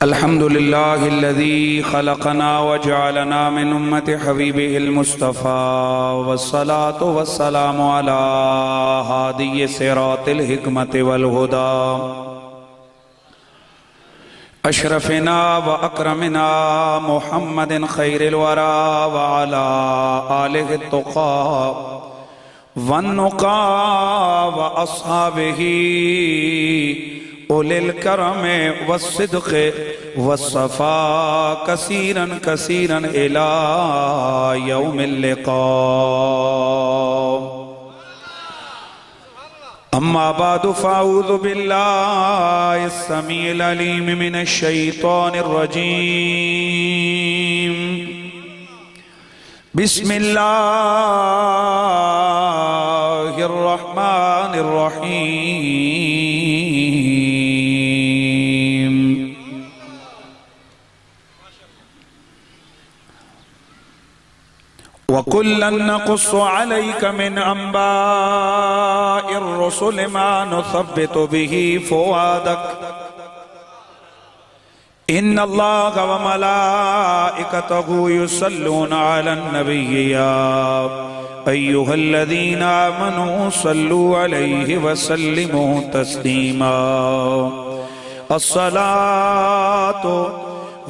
अल्हम्दुलिल्लाहिल्लज़ी खलक़ना व जअलना मिन उम्मति हबीबिहिल मुस्तफ़ा वस्सलातु वस्सलामु अला हादिय्यि सिरातिल हिकमति वल हुदा अशरफिना व अकरमिना मुहम्मदिन खैरिल वरा व अला आलिहि तुक़ा वन्नुक़ा व अस्हाबिही उलिल करमे वस्सिद्क़े वस्सफ़ा कसीरन कसीरन इला यौमिल लिक़ा। अम्मा बादु फ़अऊज़ु बिल्लाहिस समीइल अलीम मिनश शैतानिर रजीम। बिस्मिल्लाहिर रहमानिर रहीम। वकुल्लन नक़ुस्सु अलैका मिन अंबाइर रुसुलि मा नुसब्बितु बिही फ़ुआदक। इन्नल्लाहा व मलाइकतहु युसल्लूना अलन नबिय्यि या अय्युहल्लज़ीना आमनू सल्लू अलैहि व सल्लिमू तस्लीमा। अस्सलातु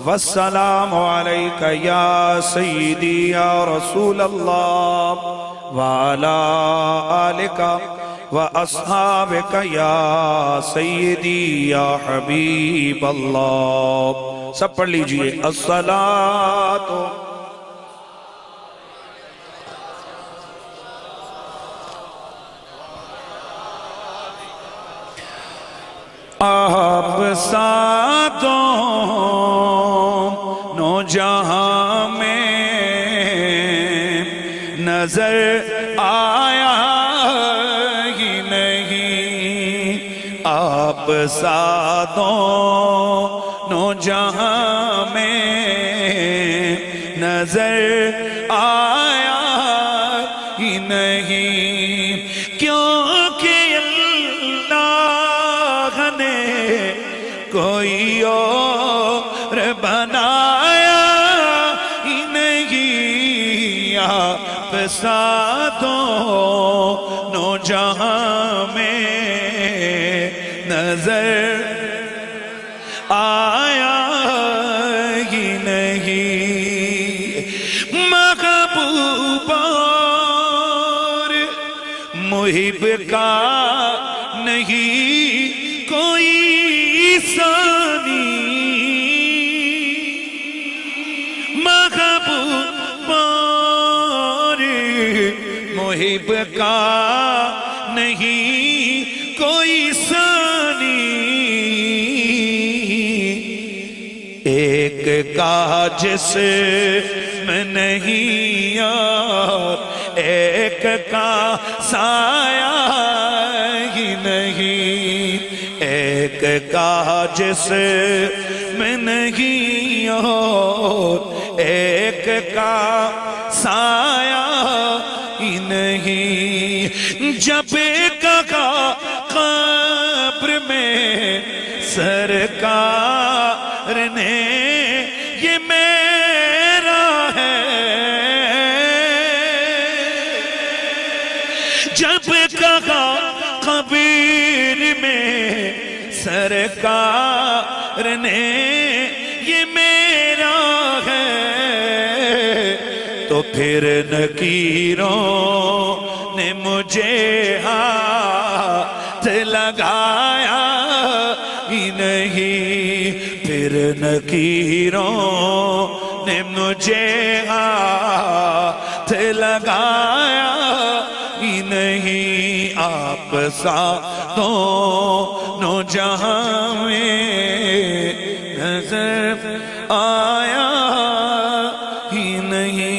वस्सलामु अलैका या सय्यिदी या रसूलल्लाह व अला आलिका व अस्हाबिका या सय्यिदी या हबीब अल्लाह। सब पढ़ लीजिए। अस्सलातु आप सातों नो जहां में नजर आया ही नहीं। आप सातों नो जहां में नजर आया ही नहीं। क्योंकि कोई और बनाया ही नहीं। आप सातों नो जहां में नजर आया ही नहीं। महबूब और मुहिब का नहीं कोई सानी। महबूब और मुहिब का नहीं कोई सानी। एक काज से मैं नहीं और एक का साया ही नहीं। एक काज से मैं नहीं और एक का साया ही नहीं। जब कहा कब्र में सरकार ने ये मेरा है। जब कहा कब्र में सरकार ने ये मेरा है तो फिर नकीरों ने मुझे हाथ लगाया ही नहीं। फिर नकीरों ने मुझे हाथ लगाया ही नहीं। आप सातों नो जहां में नजर आया ही नहीं।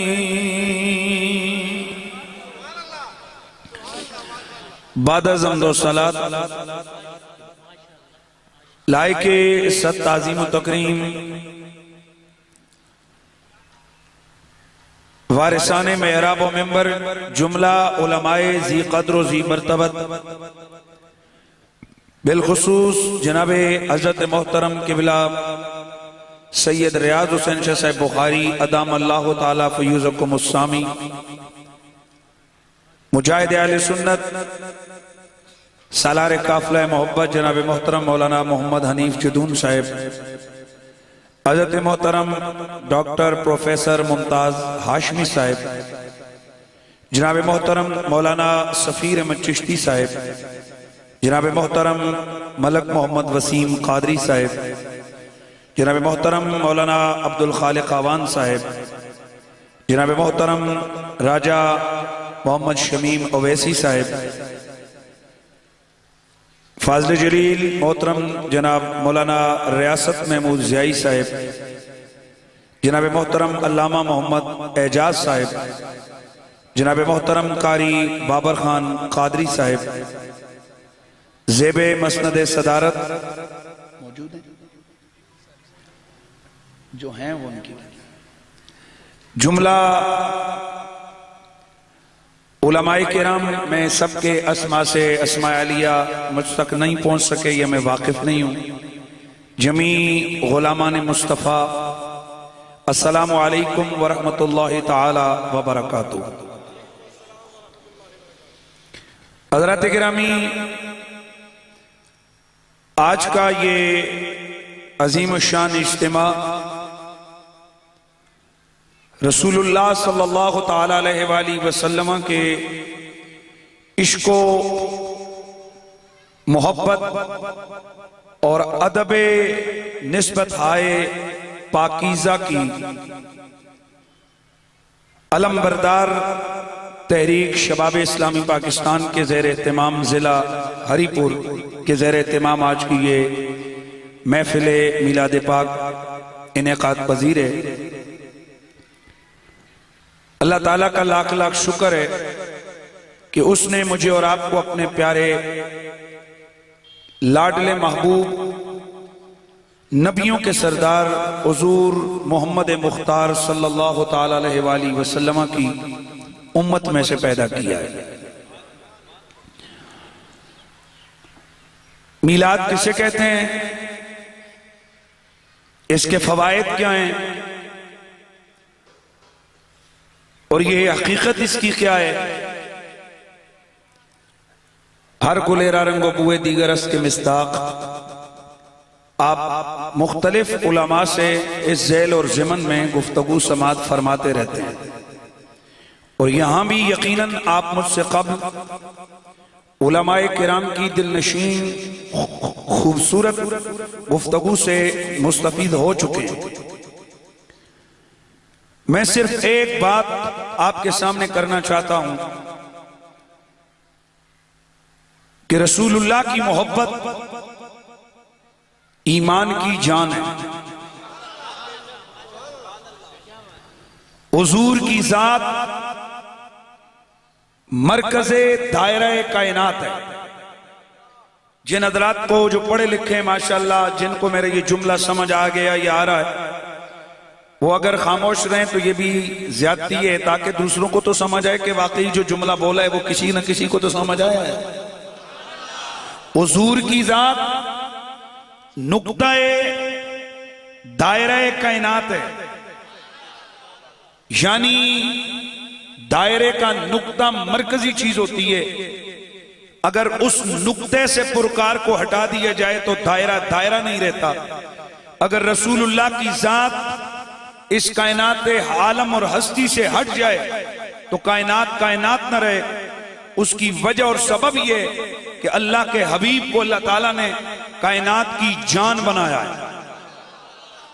बाद ज़म्दो सलात लायके सत ताज़ीम तकरीम वारिसाने मेहराब व मेंबर जुमला उलमाए जी कद्र जी मर्तबत बिलखुसूस जनाब हजरत मोहतरम किबला सैयद रियाज हुसैन शाह साहिब बुखारी अदाम अल्लाह ताला फयूज़कुम अस्सामी, मुजाहिद अहले सुन्नत सालार काफिला मोहब्बत जनाब मोहतरम मौलाना मोहम्मद हनीफ जदून साहिब, हज़रत मोहतरम डॉक्टर प्रोफेसर मुमताज़ हाशमी साहिब, जनाब मोहतरम मौलाना सफ़ीर अहमद चिश्ती साहिब, जनाब मोहतरम मलक मोहम्मद वसीम कादरी साहिब, जनाब मोहतरम मौलाना अब्दुल खालिक आवान साहिब, जनाब मोहतरम राजा मोहम्मद शमीम ओवैसी साहिब, फाज़िल जलील मोहतरम जनाब मौलाना रियासत महमूद ज़ियाई साहिब, जनाब मोहतरम अल्लामा मोहम्मद एजाज साहिब, जनाब मोहतरम कारी बाबर खान कादरी साहिब, ज़ेबे मसनद सदारत मौजूद है, जो हैं वो उनकी जुमला उलमाए किराम में सबके अस्मा से अस्मा आलिया मुझ तक नहीं पहुंच सके, यह मैं वाकिफ नहीं हूं। जमी गुलामान मुस्तफ़ा, अस्सलामु अलैकुम वरहमतुल्लाहि ताला वबरकातुहू। हज़रात गिरामी, आज का ये अजीम शान इज्तिमा रसूलुल्लाह सल्लल्लाहु ताला अलैहि वसल्लम के इश्को मोहब्बत और अदबे निस्बत हाय पाकीज़ा की अलमबरदार तहरीक शबाब इस्लामी पाकिस्तान के ज़ेर एहतमाम ज़िला हरीपुर के ज़ेर एहतमाम आज की ये महफिल मिलाद पाक इनेकाद पजीर है। अल्लाह ताला का लाख लाख शुक्र है कि उसने मुझे और आपको अपने प्यारे लाडले महबूब नबियों के सरदार हुजूर मोहम्मद मुख्तार सल्लल्लाहु ताला अलैहि वसल्लम की उम्मत में से पैदा किया है। मीलाद किसे कहते हैं, इसके फवायद क्या हैं और ये हकीकत इसकी क्या है। हर गुलेरा रंगो बुए दीगर अस के मिस्ताक, आप मुख्तलिफ उलमा से इस झेल और ज़िमन में गुफ्तगू समात फरमाते रहते हैं और यहां भी यकीनन आप मुझसे क़ब्ल उलमाए किराम की दिलनशीन खूबसूरत गुफ्तगू से मुस्तफीद हो चुके हैं। मैं सिर्फ एक बात आपके सामने करना चाहता हूं कि रसूलुल्लाह की मोहब्बत ईमान की जान है, हुजूर की जात मरकज़े दायरे कायनात है। जिन हज़रात को जो पढ़े लिखे हैं माशाअल्लाह, जिनको मेरा ये जुमला समझ आ गया या आ रहा है, वो अगर खामोश रहें तो ये भी ज्यादती है, ताकि दूसरों को तो समझ आए कि वाकई जो जुमला बोला है वो किसी न किसी को तो समझ आया है। हुजूर की जात नुक्ता-ए दायरे कायनात है, यानी दायरे का नुक्ता मरकजी चीज होती है। अगर उस नुक्ते से पुरकार को हटा दिया जाए तो दायरा दायरा नहीं रहता। अगर रसूलुल्लाह की जात इस कायनात आलम और हस्ती से हट जाए तो कायनात कायनात न रहे। उसकी वजह और सबब यह कि अल्लाह के हबीब को अल्लाह ताला ने कायनात की जान बनाया है,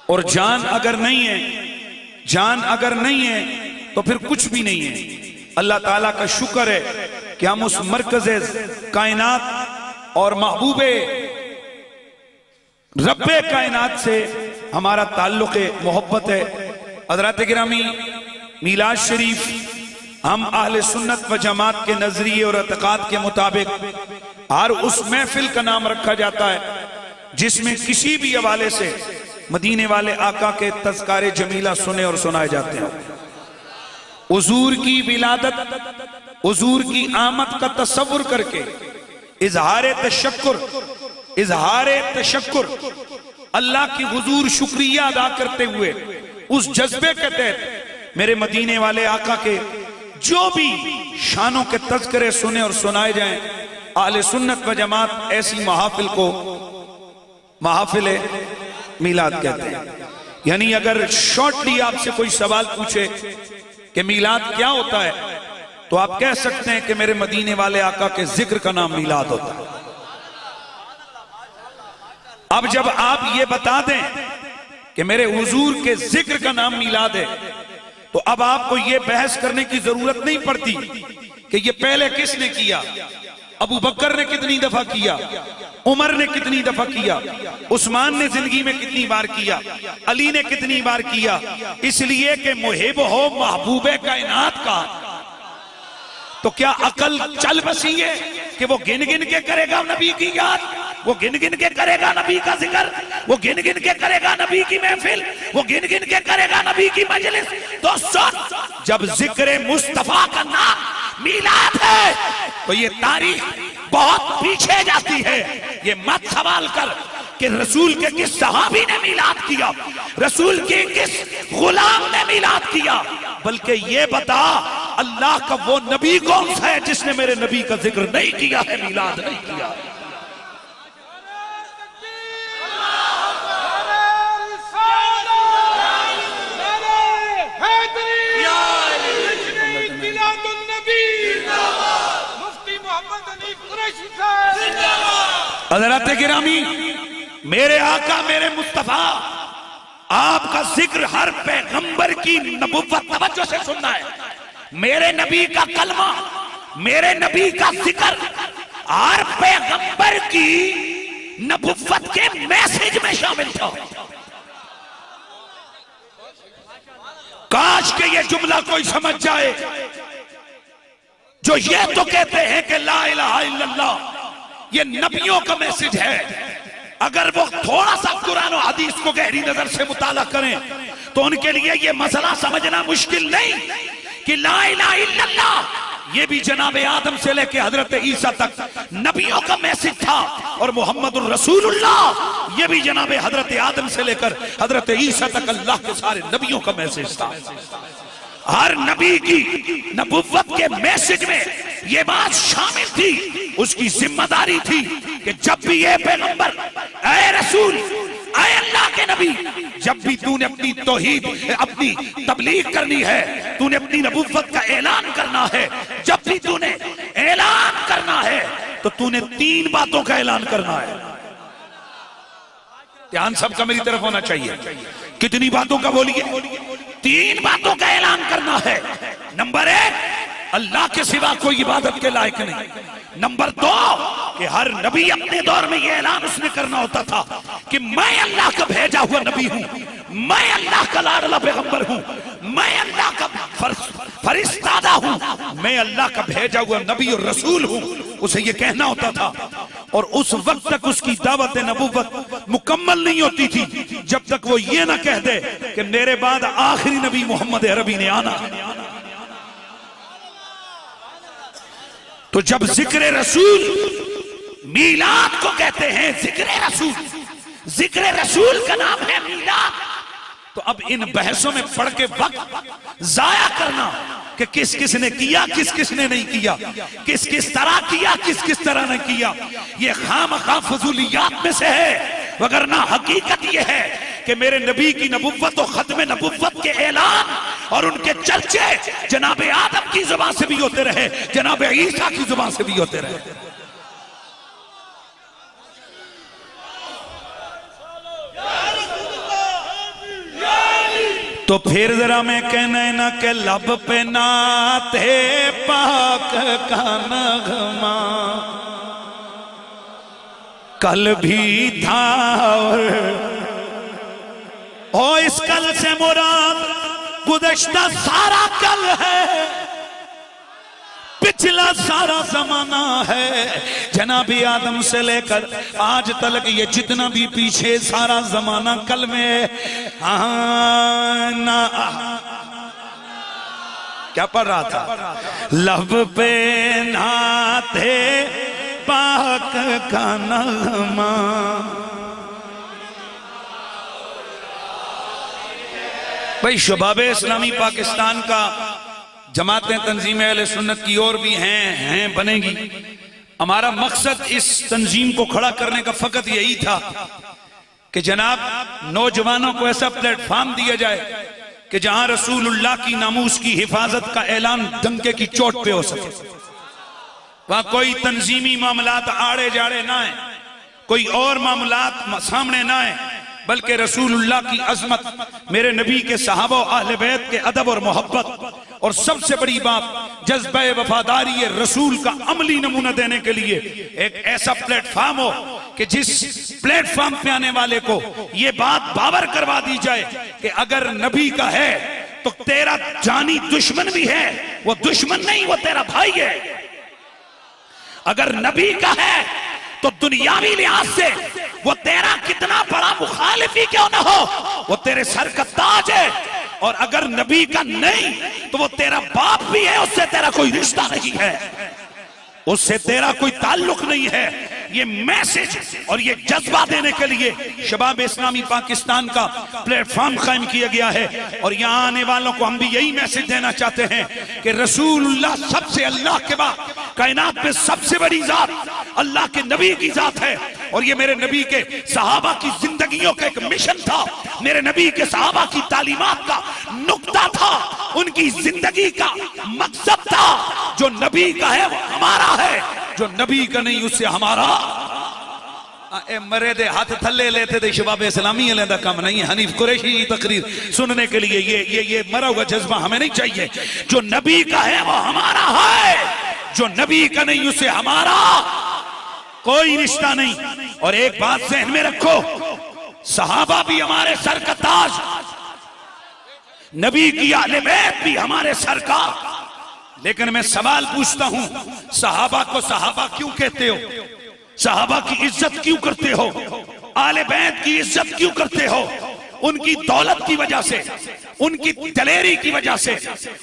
और जान अगर नहीं है तो फिर कुछ भी नहीं है। अल्लाह ताला का शुक्र है कि हम उस मरकज़े कायनात और महबूबे रब्बे कायनात से हमारा ताल्लुक़ मोहब्बत है। हज़रात गिरामी, मीलाद शरीफ हम अहले सुन्नत व जमात के नजरिए और एतक़ाद के मुताबिक हर उस महफिल का नाम रखा जाता है जिसमें किसी भी हवाले से मदीने वाले आका के तज़कारे जमीला सुने और सुनाए जाते हैं। हुजूर की विलादत, हुजूर की आमद का तसव्वुर करके इजहार तशक्कुर अल्लाह की हुजूर शुक्रिया अदा करते हुए उस जज्बे के तहत मेरे मदीने वाले आका के जो भी शानों के तज़किरे सुने और सुनाए जाएं, आले सुन्नत व जमात ऐसी महाफिल को महाफिल मीलाद कहते हैं। यानी अगर शॉर्टली आपसे कोई सवाल पूछे कि मीलाद क्या होता है, तो आप कह सकते हैं कि मेरे मदीने वाले आका के जिक्र का नाम मीलाद होता है। अब जब आप ये बता दें कि मेरे हुजूर के जिक्र का नाम मीलाद है, तो अब आपको ये बहस करने की जरूरत नहीं पड़ती कि ये पहले किसने किया। अबू बकर ने कितनी दफा किया, उमर ने कितनी दफा किया, उस्मान ने जिंदगी में कितनी बार किया, अली ने कितनी बार किया। इसलिए कि मुहिब हो महबूबे कायनात का, तो क्या अकल चल बसी है कि वो गिन गिन के करेगा नबी की याद, वो गिन गिन के करेगा नबी का जिक्र, वो गिन गिन के करेगा नबी की महफिल, वो गिन गिन के करेगा नबी की मजलिस। तो सुन, जब जिक्र मुस्तफा का नाम मीलाद है तो ये तारीख बहुत पीछे जाती है। ये मत सवाल कर कि रसूल के किस सहाबी ने मीलाद किया, रसूल के किस गुलाम ने मीलाद किया, बल्कि ये बता अल्लाह का वो नबी कौन सा है जिसने मेरे नबी का जिक्र नहीं किया है, मीलाद नहीं किया। हज़रात गिरामी, मेरे आका मेरे मुस्तफा, आपका जिक्र हर पैगंबर की नबुव्वत, तवज्जो से सुनना है, मेरे नबी का कलमा, मेरे नबी का जिक्र हर पैगंबर की नबुव्वत के मैसेज में शामिल था। काश के ये जुमला कोई समझ जाए जो ये तो कहते हैं कि ला इलाहा इल्लल्लाह ये नबियों का मैसेज है। अगर वो थोड़ा सा कुरान और हदीस को गहरी नजर से मुताला करें तो उनके लिए ये मसला समझना मुश्किल नहीं कि ला इलाहा इल्लल्लाह ये भी जनाब आदम से लेके हजरत ईसा तक नबियों का मैसेज था, और मोहम्मदुर रसूलुल्लाह ये भी जनाब हजरत आदम से लेकर हजरत ईसा तक अल्लाह के सारे नबियों का मैसेज था। हर नबी की नबुव्वत के मैसेज में ये बात शामिल थी, उसकी जिम्मेदारी थी कि जब भी ये पैगंबर, ऐ रसूल, ऐ अल्लाह के नबी, जब भी तूने अपनी तौहीद, अपनी तबलीग करनी है, तूने अपनी नबुव्वत का ऐलान करना है, जब भी तूने ऐलान करना है तो तूने 3 बातों का ऐलान करना है। ध्यान सबका मेरी तरफ होना चाहिए। कितनी बातों का बोलिए? 3 बातों का ऐलान करना है। नंबर 1, अल्लाह के सिवा कोई इबादत के लायक नहीं। नंबर 2, कि हर नबी अपने दौर में यह ऐलान उसने करना होता था कि मैं अल्लाह का भेजा हुआ नबी हूं, मैं अल्लाह का लाडला पैगंबर हूं, मैं अल्लाह का फरिश्तादा हूं, मैं अल्लाह का भेजा हुआ नबी और रसूल हूं। उसे ये कहना होता था, और उस वक्त तक उसकी दावत नबुव्वत मुकम्मल नहीं होती थी जब तक वो ये ना कह दे कि मेरे बाद आखिरी नबी मोहम्मद अरबी ने आना। तो जब जिक्र रसूल, मीलाद को कहते हैं जिक्र रसूल, जिक्र रसूल का नाम है मीलाद। तो अब इन बहसों में पढ़ के वक्त जाया करना कि किस किस ने किया, किस किस ने नहीं किया, किस किस तरह किया, किस किस तरह नहीं किया, ये खामखा फजूलियात में से है। वगरना हकीकत ये है कि मेरे नबी की नबुव्वत और खत्म नबुव्वत के ऐलान और उनके चर्चे जनाब आदम की जुबान से भी होते रहे, जनाब ईसा की जुबान से भी होते रहे। तो फिर जरा मैं कहना ना के लब पे नाते पाक का नगमा कल भी था, और इस कल से मुराद गुज़श्ता सारा कल है, पिछला सारा जमाना है। जनाबी आदम से लेकर आज तक ये जितना भी पीछे सारा जमाना कल में ना क्या पढ़ रहा था? लब पे नाते पाक का नगमा भाई शबाब इस्लामी पाकिस्तान का जमातें तंजीम अहले सुन्नत की और भी हैं बनेगी। हमारा मकसद इस तंजीम को खड़ा करने का फकत यही था कि जनाब नौजवानों को ऐसा प्लेटफॉर्म दिया जाए कि जहां रसूलुल्लाह की नामूस की हिफाजत का ऐलान डंके की चोट पे हो सके। वहां कोई तंजीमी मामलात आड़े जाड़े ना है, कोई और मामलात सामने ना है, बल्कि रसूलुल्लाह की अजमत, मेरे नबी के सहाबा अहले बैत के अदब और मोहब्बत, और सबसे बड़ी बात जज्बे वफादारी रसूल का अमली नमूना देने के लिए एक ऐसा प्लेटफॉर्म हो कि जिस प्लेटफॉर्म पे आने वाले को यह बात बावर करवा दी जाए कि अगर नबी का है तो तेरा जानी दुश्मन भी है, वो दुश्मन नहीं, वो तेरा भाई है। अगर नबी का है तो दुनियावी लिहाज से वो तेरा कितना बड़ा मुखालिफ ही क्यों ना हो, वो तेरे सर का ताज है। और अगर नबी का नहीं तो वो तेरा बाप भी है, उससे तेरा कोई रिश्ता नहीं है, उससे तेरा कोई ताल्लुक नहीं है। ये मैसेज और ये जज्बा देने के लिए शबाब इस्लामी पाकिस्तान का प्लेटफॉर्म कायम किया गया है। और यहाँ आने वालों को हम भी यही मैसेज देना चाहते हैं कि रसूलुल्लाह सबसे, अल्लाह के बाद कायनात में सबसे बड़ी जात अल्लाह के नबी की जात है। और ये मेरे नबी के सहाबा की जिंदगियों का एक मिशन था, मेरे नबी के सहाबा की तालीमात का नुक्ता था, उनकी जिंदगी का मकसद था। जो नबी का है वो हमारा है, जो नबी का नहीं उससे हमारा। मरे दे हाथ थले लेते थे शबाब इस्लामी का काम नहीं है। हनीफ कुरैशी की तकरीर सुनने के लिए ये मरा हुआ जज्बा हमें नहीं चाहिए। जो नबी का है वो हमारा है, जो नबी का नहीं उससे हमारा कोई रिश्ता नहीं। और एक बात ज़हन में रखो, सहाबा भी हमारे सर का ताज, नबी की आले बैत भी हमारे सर का। लेकिन मैं सवाल पूछता हूं, सहाबा को सहाबा क्यों कहते हो? सहाबा की इज्जत क्यों करते हो? आले बैत की इज्जत क्यों करते हो? उनकी दौलत की वजह से, उनकी दलेरी की वजह से,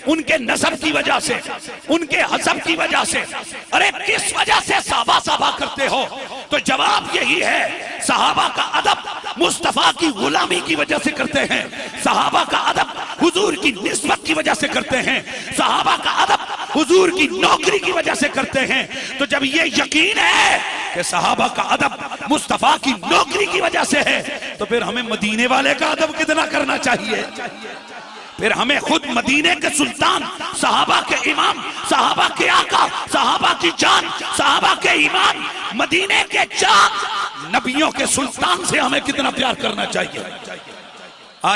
उनके नसब की वजह से, उनके हसब की वजह से। अरे किस वजह से सहाबा सहाबा करते हो? तो जवाब यही है, सहाबा का अदब मुस्तफा की गुलामी की वजह से करते हैं, सहाबा का अदब हुजूर की निस्बत की वजह से करते हैं, सहाबा का अदब हुजूर की नौकरी की वजह से करते हैं। तो जब ये यकीन है कि सहाबा का अदब मुस्तफा की नौकरी की वजह से है, तो फिर हमें मदीने वाले का अदब कितना करना चाहिए? फिर हमें खुद मदीने के सुल्तान, सहाबा के इमाम, सहाबा के आका, सहाबा की जान, सहाबा के ईमान, मदीने के चांद, नबियों के सुल्तान से हमें कितना प्यार करना चाहिए।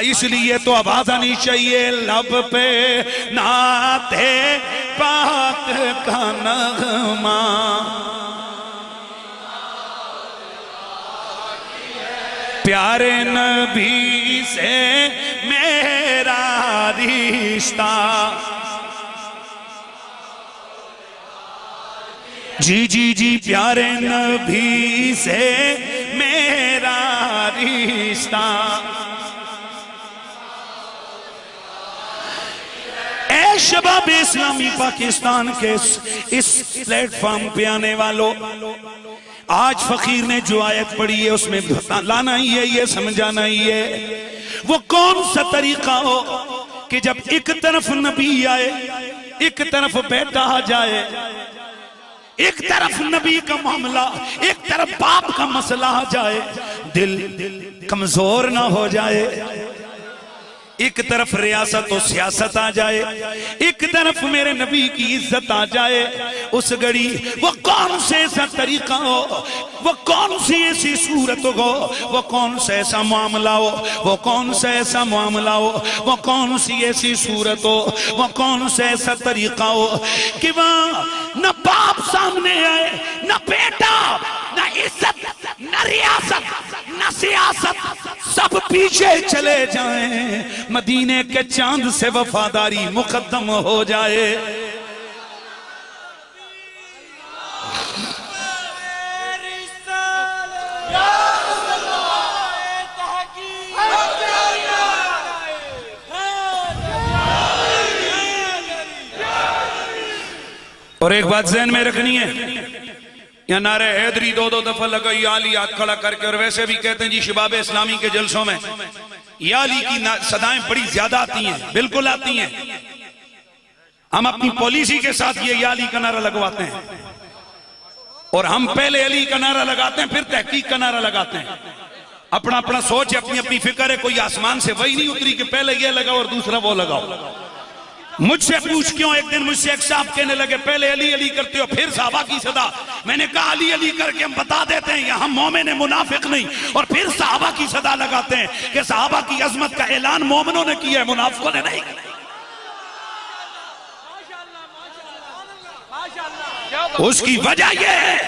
इसलिए तो आवाज आनी चाहिए लब पे नाते पाक का नगमा, प्यारे नबी से मेरा रिश्ता। जी जी जी, प्यारे नबी से मेरा रिश्ता। शबाब इस्लामी पाकिस्तान के इस प्लेटफॉर्म पे आने वालों, आज फकीर ने जो आयत पढ़ी है उसमें लाना ही है, ये समझाना ही है। वो कौन सा तरीका हो कि जब एक तरफ नबी आए, एक तरफ बेटा आ जाए, एक तरफ नबी का मामला, एक तरफ बाप का मसला आ जाए, दिल कमजोर ना हो जाए। एक तरफ रियासत और सियासत आ जाए, एक तरफ मेरे नबी की इज्जत आ जाए। उस घड़ी वो कौन से ऐसा तरीका हो, वो कौन सी ऐसी सूरत हो, वो कौन सा ऐसा मामला हो, वो कौन सा ऐसा मामला हो, वो कौन सी ऐसी सूरत हो, वो कौन सा ऐसा तरीका हो कि वहां न बाप सामने आए, न बेटा, न इज्जत, न रियासत, न सियासत, सब पीछे चले जाएं, मदीने के चांद से वफादारी मुकद्दम हो जाए। और एक बात ज़हन में रखनी है, या नारे हैदरी दो दफा लगाई, आली हाथ खड़ा करके, और वैसे भी कहते हैं जी शबाब इस्लामी के जलसों में या अली की सदाएं बड़ी ज्यादा आती हैं, बिल्कुल आती हैं। हम अपनी पॉलिसी के साथ ये या अली का नारा लगवाते हैं, और हम पहले अली का नारा लगाते हैं, फिर तहकीक का नारा लगाते हैं। अपना अपना सोच है, अपनी अपनी फिक्र है। कोई आसमान से वही नहीं उतरी कि पहले ये लगाओ और दूसरा वो लगाओ। मुझसे पूछ क्यों, एक दिन मुझसे एक साहब कहने लगे पहले अली अली करते हो फिर साहबा की सदा। मैंने कहा अली अली करके हम बता देते हैं यहाँ मोमिन है, मुनाफिक नहीं, और फिर साहबा की सदा लगाते हैं कि साहबा की अजमत का ऐलान मोमिनों ने किया है, मुनाफिकों ने नहीं। उसकी वजह यह है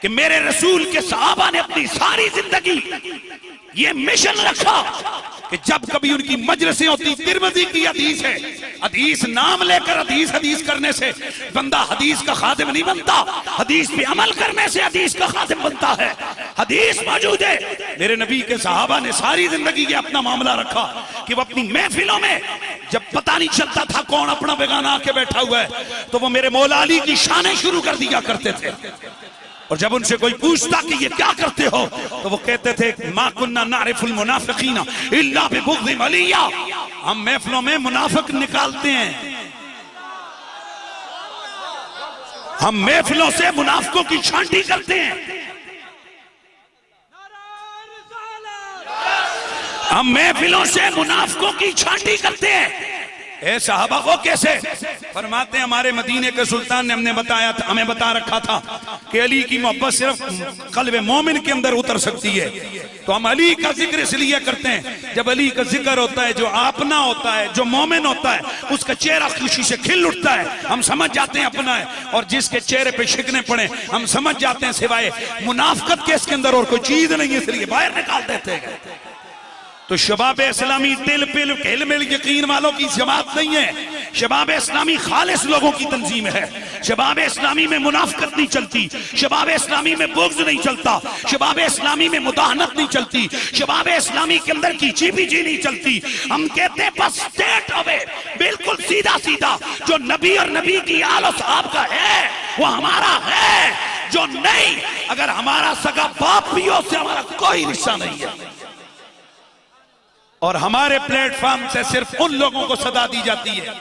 कि मेरे रसूल के सहाबा ने अपनी सारी जिंदगी ये मिशन रखा कि जब कभी उनकी मजलिसें होती, तिरमिज़ी की हदीस है, हदीस नाम लेकर हदीस हदीस करने से बंदा हदीस का खादिम नहीं बनता, हदीस पे अमल करने से हदीस का खादिम बनता है। हदीस मौजूद है। मेरे नबी के सहाबा ने सारी जिंदगी ये अपना मामला रखा कि वो अपनी महफिलों में जब पता नहीं चलता था कौन अपना बेगाना आके बैठा हुआ है, तो वो मेरे मौला अली की शानें शुरू कर दिया करते थे। और जब उनसे कोई पूछता कि ये क्या करते हो, तो वो कहते थे मा कुन्ना नारिफुल मुनाफिकीना इल्ला बिबुग़्ज़ि अलिया। हम महफिलों में मुनाफिक निकालते हैं, हम महफिलों से मुनाफिकों की छांटी करते हैं, हम महफिलों से मुनाफिकों की छांटी करते हैं। ए साहबा को कैसे? फरमाते हैं हमारे मदीने के सुल्तान ने हमें बता रखा था कि अली की मोहब्बत सिर्फ कल्बे मोमिन के अंदर उतर सकती है। तो हम अली का जिक्र इसलिए करते हैं, जब अली का जिक्र होता है, जो अपना होता है, जो मोमिन होता है, उसका चेहरा खुशी से खिल उठता है, हम समझ जाते हैं अपना है। और जिसके चेहरे पे शिकने पड़े, हम समझ जाते हैं सिवाय मुनाफिकत के इसके अंदर और कोई चीज नहीं है, इसलिए बाहर निकाल देते हैं। तो शबाब इस्लामी दिल पिल हिल मिल यकीन वालों की जमात नहीं है। शबाब इस्लामी खालिस लोगों की तंजीम है। शबाब इस्लामी में मुनाफिकत नहीं चलती, शबाब इस्लामी में बुग़्ज़ नहीं चलता, शबाब इस्लामी में मुदाहनत नहीं चलती, शबाब इस्लामी के अंदर की चीपीजी नहीं चलती। हम कहते हैं बस स्ट्रेट अवे, बिल्कुल सीधा सीधा, जो नबी और नबी की आल और साहब का है वो हमारा है, जो नहीं, अगर हमारा सगा बाप भी हो उससे हमारा कोई रिश्ता नहीं है। और हमारे प्लेटफॉर्म से सिर्फ उन लोगों को सदा दी जाती है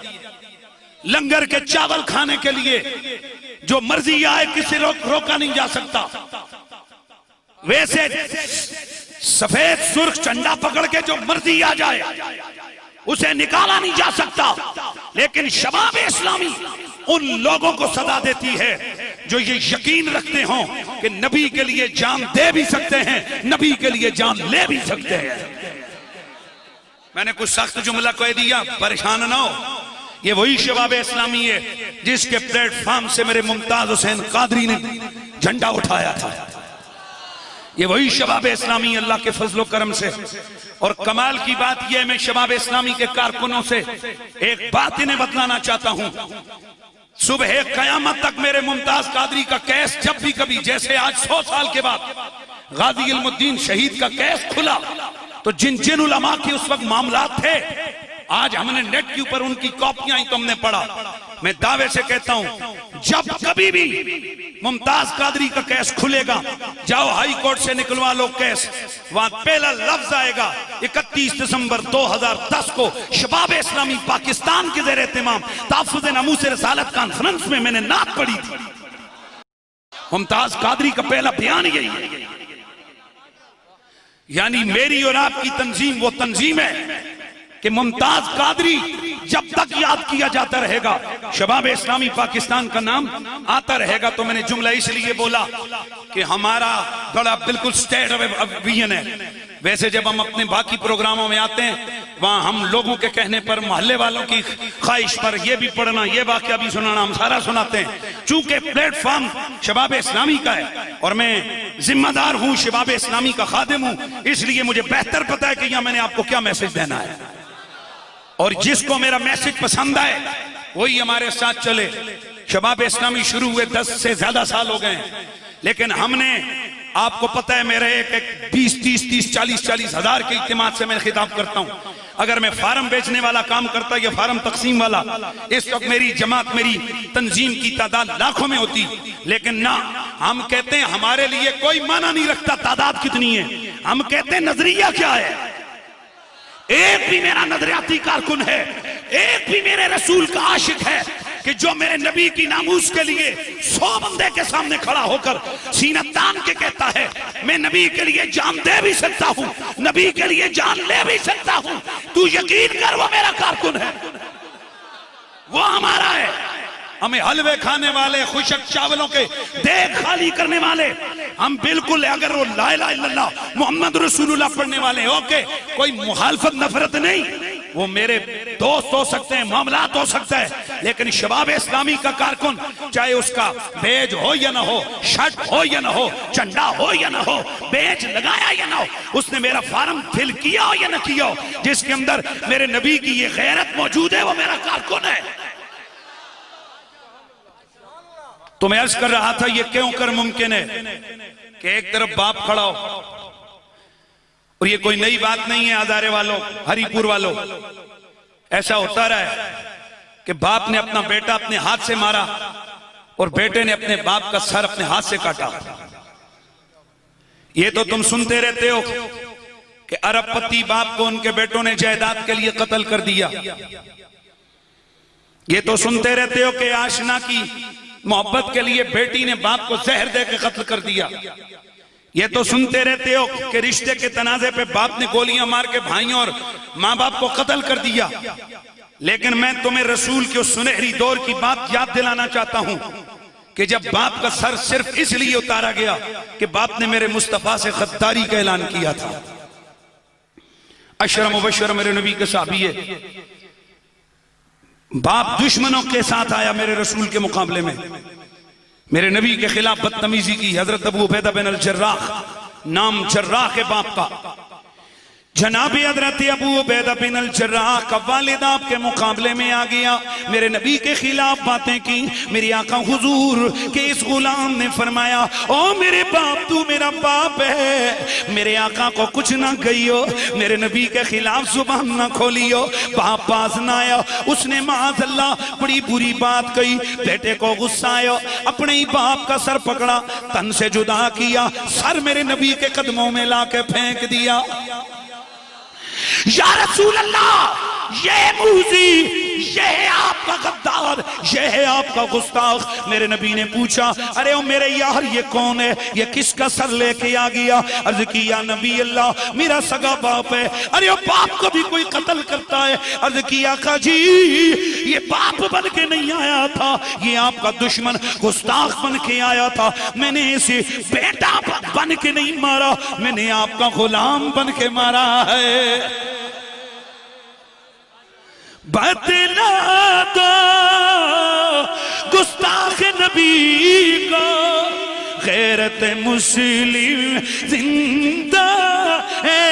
लंगर के चावल खाने के लिए, जो मर्जी आए, किसी रोका नहीं जा सकता। वैसे सफेद सुर्ख झंडा पकड़ के जो मर्जी आ जाए उसे निकाला नहीं जा सकता। लेकिन शबाब इस्लामी उन लोगों को सदा देती है जो ये यकीन रखते हो कि नबी के लिए जान दे भी सकते हैं, नबी के लिए जान ले भी सकते हैं। मैंने कुछ सख्त जुमला कह दिया, परेशान ना हो। ये वही शबाब इस्लामी है जिसके प्लेटफॉर्म से मेरे मुमताज हुसैन कादरी ने झंडा उठाया था। ये वही शबाब इस्लामी अल्लाह के फजलो करम से। और कमाल की बात यह, मैं शबाब इस्लामी के कारकुनों से एक बात इन्हें बतलाना चाहता हूं। सुबह कयामत तक मेरे मुमताज कादरी का केस जब भी कभी, जैसे आज 100 साल के बाद गाजी इल्मुद्दीन शहीद का केस खुला, तो जिन जिन उलमा के उस वक्त मामला थे, आज हमने नेट के ऊपर उनकी कॉपियां ही तो हमने पढ़ा। मैं दावे से कहता हूं जब कभी भी मुमताज कादरी का केस खुलेगा, जाओ हाई कोर्ट से निकलवा लो केस, वहां पहला लफ्ज आएगा 31 दिसंबर 2010 को शबाब इस्लामी पाकिस्तान के ज़ेर एहतमाम तहफ़्फ़ुज़ नमूस रिसालत कॉन्फ्रेंस में मैंने नात पढ़ी थी। मुमताज कादरी का पहला बयान यही है। यानी मेरी और आपकी तंजीम वो तंजीम है कि मुमताज कादरी जब तक याद किया जाता रहेगा, शबाब इस्लामी पाकिस्तान का नाम आता रहेगा। तो मैंने जुमला इसलिए बोला कि हमारा बड़ा बिल्कुल स्टेट विजन है। वैसे जब हम अपने बाकी प्रोग्रामों में आते हैं, वहां हम लोगों के कहने पर, मोहल्ले वालों की ख्वाहिश पर, ये भी पढ़ना, ये वाकया भी सुनाना, हम सारा सुनाते हैं। चूंकि प्लेटफॉर्म शबाब इस्लामी का है और मैं जिम्मेदार हूं, शबाब इस्लामी का खादिम हूं, इसलिए मुझे बेहतर पता है कि यहां मैंने आपको क्या मैसेज देना है। और जिसको मेरा मैसेज पसंद आए वही हमारे साथ चले। शबाब इस्लामी शुरू हुए 10 से ज्यादा साल हो गए, लेकिन हमने, आपको पता है, मेरे एक 20-30-40 हजार के इज्तिमा से मैं खिताब करता हूं। अगर मैं फार्म बेचने वाला काम करता या फार्म तकसीम वाला, इस वक्त मेरी जमात, मेरी तंजीम की तादाद लाखों में होती। लेकिन ना, हम कहते हैं हमारे लिए कोई माना नहीं रखता तादाद कितनी है, हम कहते हैं नजरिया क्या है। एक भी मेरा नजरियाती कारकुन है, एक भी मेरे रसूल का आशिक है कि जो मेरे नबी की नामूस के लिए 100 बंदे के सामने खड़ा होकर सीना तान के कहता है मैं नबी के लिए जान दे भी सकता हूं, नबी के लिए जान ले भी सकता हूं, तू यकीन कर वो मेरा कारकुन है, वो हमारा है। हमें हलवे खाने वाले, खुशक चावलों के देख खाली करने वाले हम बिल्कुल, अगर वो ला इलाहा इल्लल्लाह मोहम्मद रसूलुल्लाह पढ़ने वाले, ओके, कोई मुखालफत नफरत नहीं, वो मेरे दोस्त हो सकते हैं, मामलात हो सकता है, लेकिन शबाब इस्लामी का कारकुन, चाहे उसका बेज हो या ना हो, शर्ट हो या ना हो, झंडा हो या ना हो, बेज लगाया या ना हो, उसने मेरा फार्म फिल किया हो या ना किया हो, जिसके अंदर मेरे नबी की ये गैरत मौजूद है, वो मेरा कारकुन है। तो मैं अर्ज कर रहा था ये क्यों कर मुमकिन है कि एक तरफ बाप खड़ा हो, और ये कोई नई बात नहीं है हजारे वालों, हरिपुर वालों, ऐसा होता रहा है कि बाप ने अपना बेटा अपने हाथ से मारा और बेटे ने अपने बाप का सर अपने हाथ से काटा। ये तो तुम सुनते रहते हो कि अरबपति बाप को उनके बेटों ने जायदाद के लिए कत्ल कर दिया। ये तो सुनते रहते हो कि आशना की मोहब्बत के लिए बेटी ने बाप को जहर देकर कत्ल कर दिया। ये तो सुनते रहते हो कि रिश्ते के तनाजे पे बाप ने गोलियां मार के भाइयों और मां बाप को कत्ल कर दिया। लेकिन मैं तुम्हें रसूल के उस सुनहरी दौर की बात याद दिलाना चाहता हूं कि जब बाप का सर सिर्फ इसलिए उतारा गया कि बाप ने मेरे मुस्तफा से गद्दारी का ऐलान किया था। अशरा मुबशर मेरे नबी के साहबी है, बाप दुश्मनों के साथ आया मेरे रसूल के मुकाबले में, मेरे नबी के खिलाफ बदतमीजी की। हजरत अबू उबैदा बिन अल जर्राह, नाम जर्राह के बाप का, जनाबी हजरत अबू उबैदा बिन अल जर्राह का वालिद आपके मुकाबले में आ गया, मेरे नबी के खिलाफ बातें की। मेरी आका हुजूर के इस गुलाम ने फरमाया, ओ मेरे बाप, तू मेरा बाप है, मेरे आका को कुछ ना कहियो, मेरे नबी के खिलाफ जुबान ना खोलियो। बाप पास ना आया, उसने माज़अल्लाह बड़ी बुरी बात कही, बेटे को गुस्सा आया, अपने ही बाप का सर पकड़ा, तन से जुदा किया, सर मेरे नबी के कदमों में लाके फेंक दिया। या रसूल अल्लाह, ये मूजी, ये है आपका गद्दार, ये है आपका गुस्ताख। मेरे नबी ने पूछा, अरे ओ मेरे यार ये कौन है, ये किसका सर लेके आ गया? अर्ज किया, नबी अल्लाह मेरा सगा बाप है। अरे ओ बाप को भी कोई कत्ल करता है? अर्ज किया, आका जी ये बाप बन के नहीं आया था, ये आपका दुश्मन गुस्ताख बन के आया था, मैंने इसे बेटा बन के नहीं मारा, मैंने आपका गुलाम बन के मारा है। बतला दो गुस्ताख नबी को, गैरत मुस्लिम जिंदा है,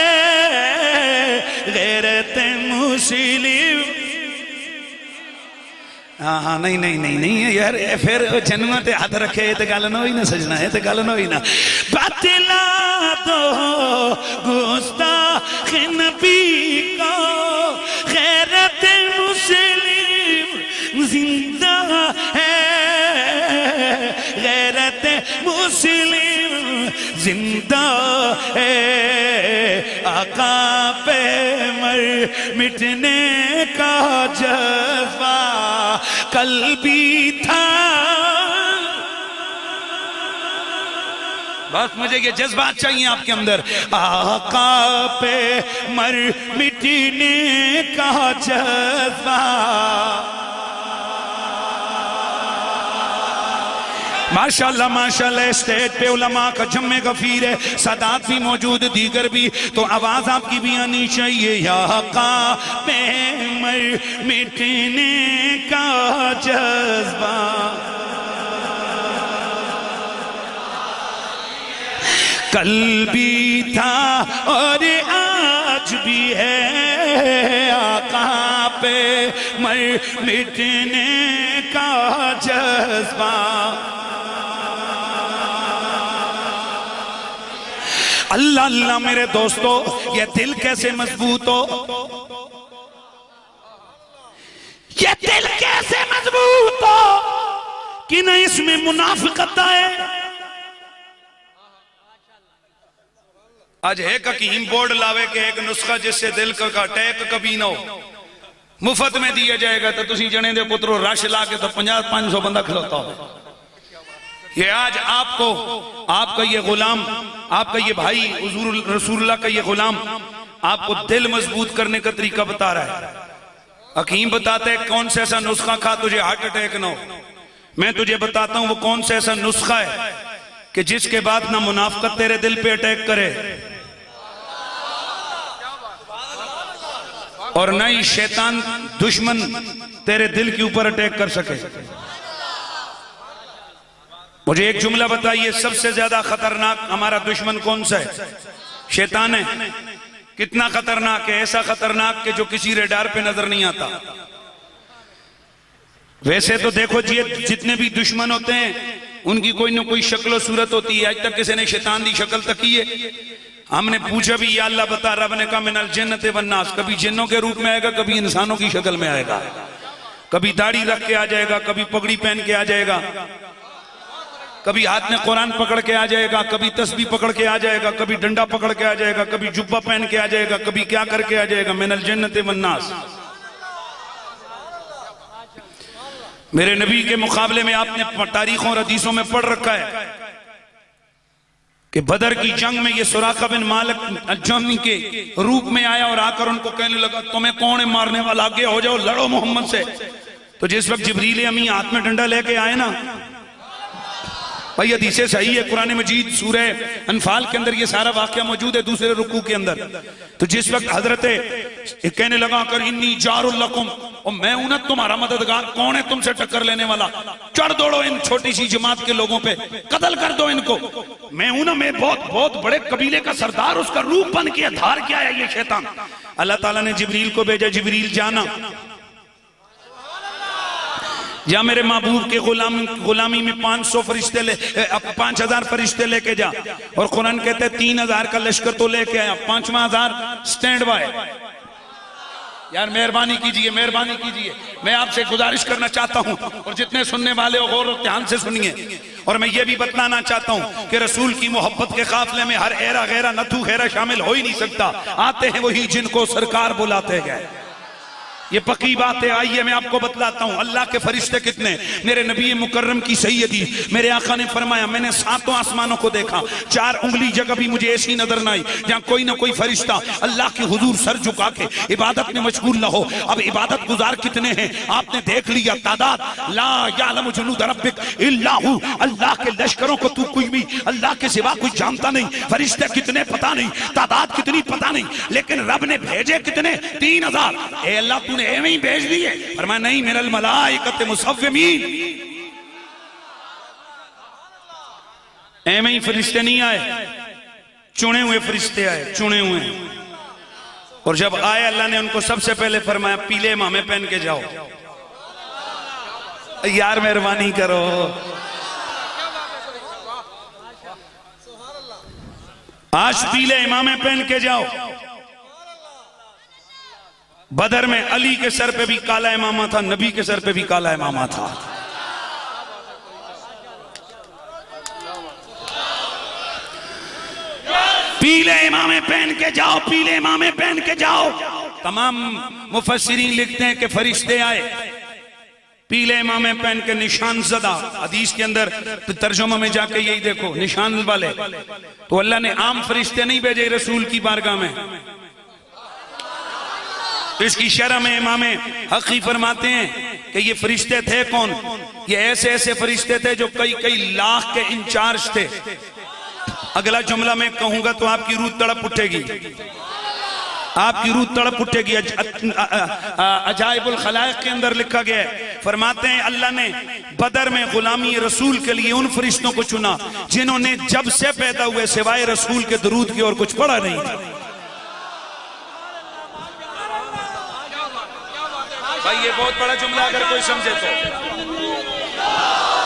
गैरत मुस्लिम। हाँ नहीं नहीं नहीं नहीं यार, फिर जन्म ते हाथ रखे तो गल ना ही ना सजना है, तो गल ना ही ना। बतला दो गुस्ताख नबी को, गैरत मुस्लिम जिंदा है, गैरत मुस्लिम जिंदा है। आका पे मर मिटने का जज्बा कल भी था। बस मुझे ये जज्बात चाहिए आपके अंदर। आका पे मर मिटने का जज्बा, माशाल्लाह माशाल्लाह। स्टेज पे उलमा का जम्मे गफीर है, सादात भी मौजूद, दीगर भी, तो आवाज आपकी भी आनी चाहिए। या आका पे मर मिटने का जज्बा, कल भी था और आज भी है, आका पे मर मिटने का जज्बा। अल्लाह अल्लाह मेरे दोस्तों, ये दिल कैसे मजबूत हो, ये दिल कैसे मजबूत हो कि न इसमें मुनाफिकत आए, आज एक हकीम बोर्ड लावे के एक नुस्खा जिससे दिल का अटैक कभी ना हो, मुफ्त में दिया जाएगा, तो तुसी जने दे पुत्रो रश ला के तो 50-500 बंदा खिलौता हो। ये आज आपको, आपका ये गुलाम, आपका ये भाई हुजूर रसूलुल्लाह का ये गुलाम आपको दिल मजबूत करने का तरीका बता रहा है। हकीम बताते हैं कौन सा ऐसा नुस्खा खा तुझे हार्ट अटैक ना हो। मैं तुझे बताता हूं वो कौन सा ऐसा नुस्खा है कि जिसके बाद ना मुनाफिकत तेरे दिल पे अटैक करे और ना ही शैतान दुश्मन तेरे दिल के ऊपर अटैक कर सके। मुझे एक जुमला बताइए, सबसे ज्यादा खतरनाक हमारा दुश्मन कौन सा है? शैतान है। कितना खतरनाक है? ऐसा खतरनाक कि जो किसी रेडार पे नजर नहीं आता। वैसे तो देखो जी, जितने भी दुश्मन होते हैं उनकी कोई ना कोई शक्ल सूरत होती है। आज तक किसी ने शैतान की शक्ल तकी है? हमने पूछा भी, या अल्लाह बता, रब ने कहा मिनल जन्नत वन्नास, कभी जिन्नों के रूप में आएगा, कभी इंसानों की शक्ल में आएगा, कभी दाढ़ी रख के आ जाएगा, कभी पगड़ी पहन के आ जाएगा, कभी हाथ में कुरान पकड़ के आ जाएगा, कभी तस्बीह पकड़ के आ जाएगा, कभी डंडा पकड़ के आ जाएगा, कभी जुब्बा पहन के आ जाएगा, कभी क्या करके आ जाएगा। मिनल जन्नत वन्नास। मेरे नबी के मुकाबले में आपने तारीखों और हदीसों में पढ़ रखा है कि बदर की जंग में ये सुराका बिन मालिक अजमी के रूप में आया और आकर उनको कहने लगा, तुम्हें कौन है मारने वाला, आगे हो जाओ, लड़ो मोहम्मद से। तो जिस वक्त जिब्रील अमीन हाथ में डंडा लेके आए ना, भाई हदीसे सही है, कुरान मजीद सूरह अनफाल के अंदर ये सारा वाकया मौजूद है, दूसरे रुकू के अंदर। तो जिस वक्त हजरत कहने लगा कर इन्नी जारुल लकुम, और मैं हूं ना तुम्हारा मददगार, कौन है तुमसे टक्कर लेने वाला, चढ़ दौड़ो इन छोटी सी जमात के लोगों पे, कत्ल कर दो इनको, मैं हूं ना, मैं बहुत बहुत बड़े कबीले का सरदार, उसका रूप बन के धार क्या है ये शैतान। अल्लाह ताला ने जिब्रील को भेजा, जिब्रील जाना या मेरे महबूब के गुलामी में 500 फरिश्ते 5000 फरिश्ते लेके जा। और कुरान कहते 3000 का लश्कर तो लेके आया, 5000 स्टैंड बाय। यार मेहरबानी कीजिए, मेहरबानी कीजिए, मैं आपसे गुजारिश करना चाहता हूं, और जितने सुनने वाले हो गौर और ध्यान से सुनिए। और मैं ये भी बतलाना चाहता हूं कि रसूल की मोहब्बत के काफिले में हर एरा गैरा नथु खैरा शामिल हो ही नहीं सकता। आते हैं वही जिनको सरकार बुलाते गए, ये पक्की बात है। आइए मैं आपको बतलाता हूं अल्लाह के फरिश्ते कितने। मेरे नबी मुकर्रम की सैयदी मेरे आका ने फरमाया, मैंने 7 आसमानों को देखा, 4 उंगली जगह भी मुझे ऐसी नजर न आई जहां कोई ना कोई फरिश्ता अल्लाह के हुजूर सर झुका के इबादत में मशगूल न हो। अब इबादत गुजार कितने हैं आपने देख लिया, तादाद ला यालमु जुनूद रब्बिक इल्ला हु, अल्लाह के लश्करों को तू कोई भी अल्लाह के सिवा कोई जानता नहीं। फरिश्ते कितने पता नहीं, तादाद कितनी पता नहीं, लेकिन रब ने भेजे कितने? 3000। ए अल्लाह तूने एवं ही भेज दिए? फरमाया नहीं, मिनल मलाइकत मुसव्विमीन, एवं ही फरिश्ते नहीं आए, चुने हुए फरिश्ते आए, चुने हुए। और जब आए अल्लाह ने उनको सबसे पहले फरमाया पीले इमामे पहन के जाओ। यार मेहरबानी करो, आज पीले इमामे पहन के जाओ। बदर में अली के सर पे भी काला इमामा था, नबी के सर पे भी काला इमामा था। पीले इमामे पहन के जाओ, पीले इमामे पहन के जाओ। तमाम मुफस्सिरीन लिखते हैं कि फरिश्ते आए पीले इमामे पहन के, निशान ज़दा। हदीस के अंदर तर्जुमा में जाके यही देखो, निशान वाले। तो अल्लाह ने आम फरिश्ते नहीं भेजे रसूल की बारगाह में। तो इसकी शरह में इमाम हक़ी फरमाते हैं कि ये फरिश्ते थे कौन? ये ऐसे ऐसे फरिश्ते थे जो कई कई लाख के इंचार्ज थे। अगला जुमला मैं कहूंगा तो आपकी रूह तड़प उठेगी, आपकी रूह तड़प उठेगी। अजाइबुल खलाइक के अंदर लिखा गया है, फरमाते हैं अल्लाह ने बदर में गुलामी रसूल के लिए उन फरिश्तों को चुना जिन्होंने जब से पैदा हुए सिवाय रसूल के दरूद की और कुछ पढ़ा नहीं था। भाई ये बहुत बड़ा जुमला अगर कोई समझे तो।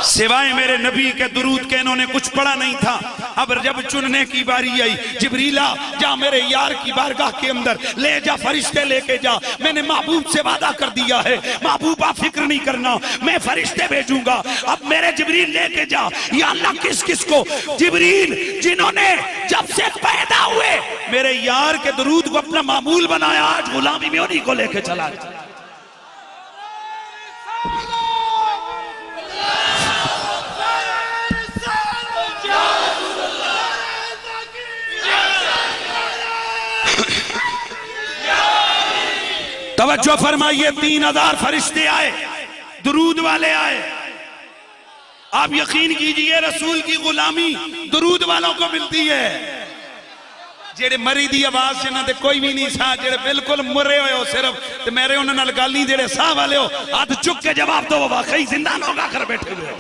सिवाय मेरे नबी के दुरूद के इन्होंने कुछ पढ़ा नहीं था। अब जब चुनने की बारी आई, जिब्रीला जा मेरे यार की बारगाह के अंदर ले जा, फरिश्ते लेके जा, मैंने महबूब से वादा कर दिया है, महबूबा फिक्र नहीं करना, मैं फरिश्ते भेजूंगा, अब मेरे जिब्रील लेके जा। या अल्लाह किस किस को? जिब्रील जिन्होंने जब से पैदा हुए मेरे यार के दुरूद को अपना मामूल बनाया, आज गुलामी में उन्हीं को लेके चला। तवज्जो फरमाइए, 3000 फरिश्ते आए, दुरूद वाले आए। आप यकीन कीजिए रसूल की गुलामी दुरूद वालों को मिलती है। जेड़े मरी दी आवाज से ना ते कोई भी नहीं सा, जेड़े बिल्कुल मरे हुए हो सिर्फ ते मेरे उन्होंने नाल गल नहीं, जेड़े साह वाले हो हाथ चुक के जवाब दो, वाकई जिंदा लोग आकर बैठे हुए हो।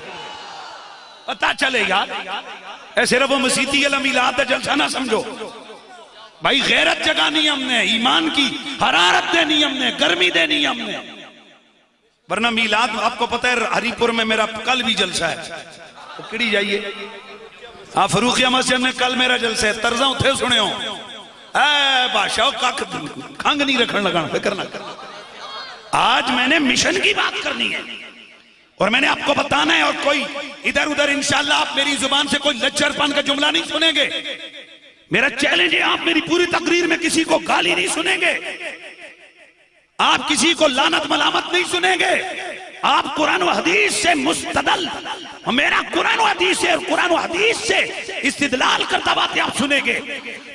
पता चले यार सिर्फ वो मसीती वाला मिलाद जलसा ना समझो भाई, गैरत जगानी हमने, ईमान की हरारत देनी हमने, गर्मी देनी हमने। वरना मिलाद आपको पता है हरिपुर में मेरा कल भी जलसा है, तो किड़ी जाइए। हाँ फरूखिया मस्जिद में कल मेरा जलसा है, तर्जा उठे सुने हो बादशाह कख खंग नहीं रखने लगा, फिक्र ना कर। आज मैंने मिशन की बात करनी है और मैंने आपको बताना है, और कोई इधर उधर इंशाल्लाह आप मेरी जुबान से कोई लच्चरपन का जुमला नहीं सुनेंगे। मेरा चैलेंज है, आप मेरी पूरी तकरीर में किसी को गाली नहीं सुनेंगे, आप किसी को लानत मलामत नहीं सुनेंगे, आप कुरान व हदीस से मुस्तदल, मेरा कुरान व हदीस से और कुरान व हदीस से इस्तिदलाल करता बातें आप सुनेंगे।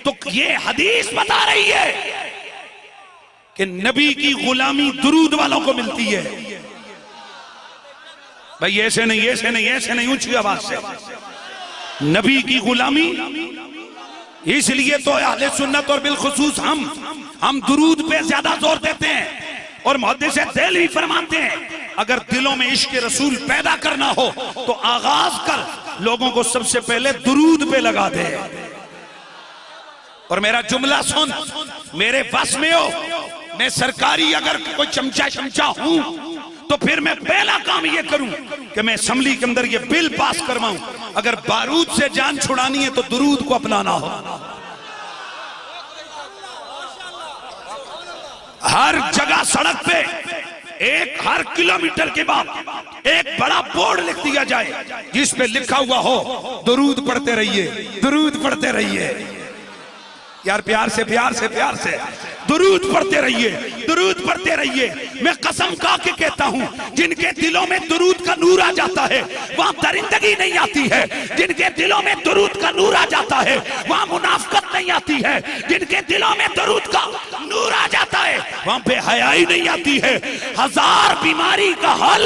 तो ये हदीस बता रही है कि नबी की गुलामी दुरूद वालों को मिलती है। भाई ऐसे नहीं, ऐसे नहीं, ऐसे नहीं, ऊंची आवाज से। नबी की गुलामी, इसलिए तो अहले सुन्नत और बिलखुसूस हम दुरूद पे ज्यादा जोर देते हैं। और मुहद्दिस देहलवी फरमाते हैं, अगर दिलों में इश्क रसूल पैदा करना हो तो आगाज कर लोगों को सबसे पहले दुरूद पे लगा दे। और मेरा जुमला सुन, मेरे बस में हो, मैं सरकारी अगर कोई चमचा हूं तो फिर मैं पहला काम ये करूं कि मैं असेंबली के अंदर ये बिल पास करवाऊं, अगर बारूद से जान छुड़ानी है तो दुरूद को अपनाना हो। हर जगह सड़क पे हर किलोमीटर के बाद एक बड़ा बोर्ड लिख दिया जाए जिस पे लिखा हुआ हो दुरूद पढ़ते रहिए, दुरूद पढ़ते रहिए। यार प्यार से दुरूद पढ़ते रहिए, दुरूद पढ़ते रहिए। मैं कसम खा के कहता हूं, जिनके दिलों में दुरूद का नूर आ जाता है वहां दरिंदगी नहीं आती है, जिनके दिलों में दुरूद का नूर आ जाता है वहां मुनाफिकत नहीं आती है, जिनके दिलों में दुरूद का नूर आ जाता है वहां बेहयाई नहीं आती है। 1000 बीमारी का हल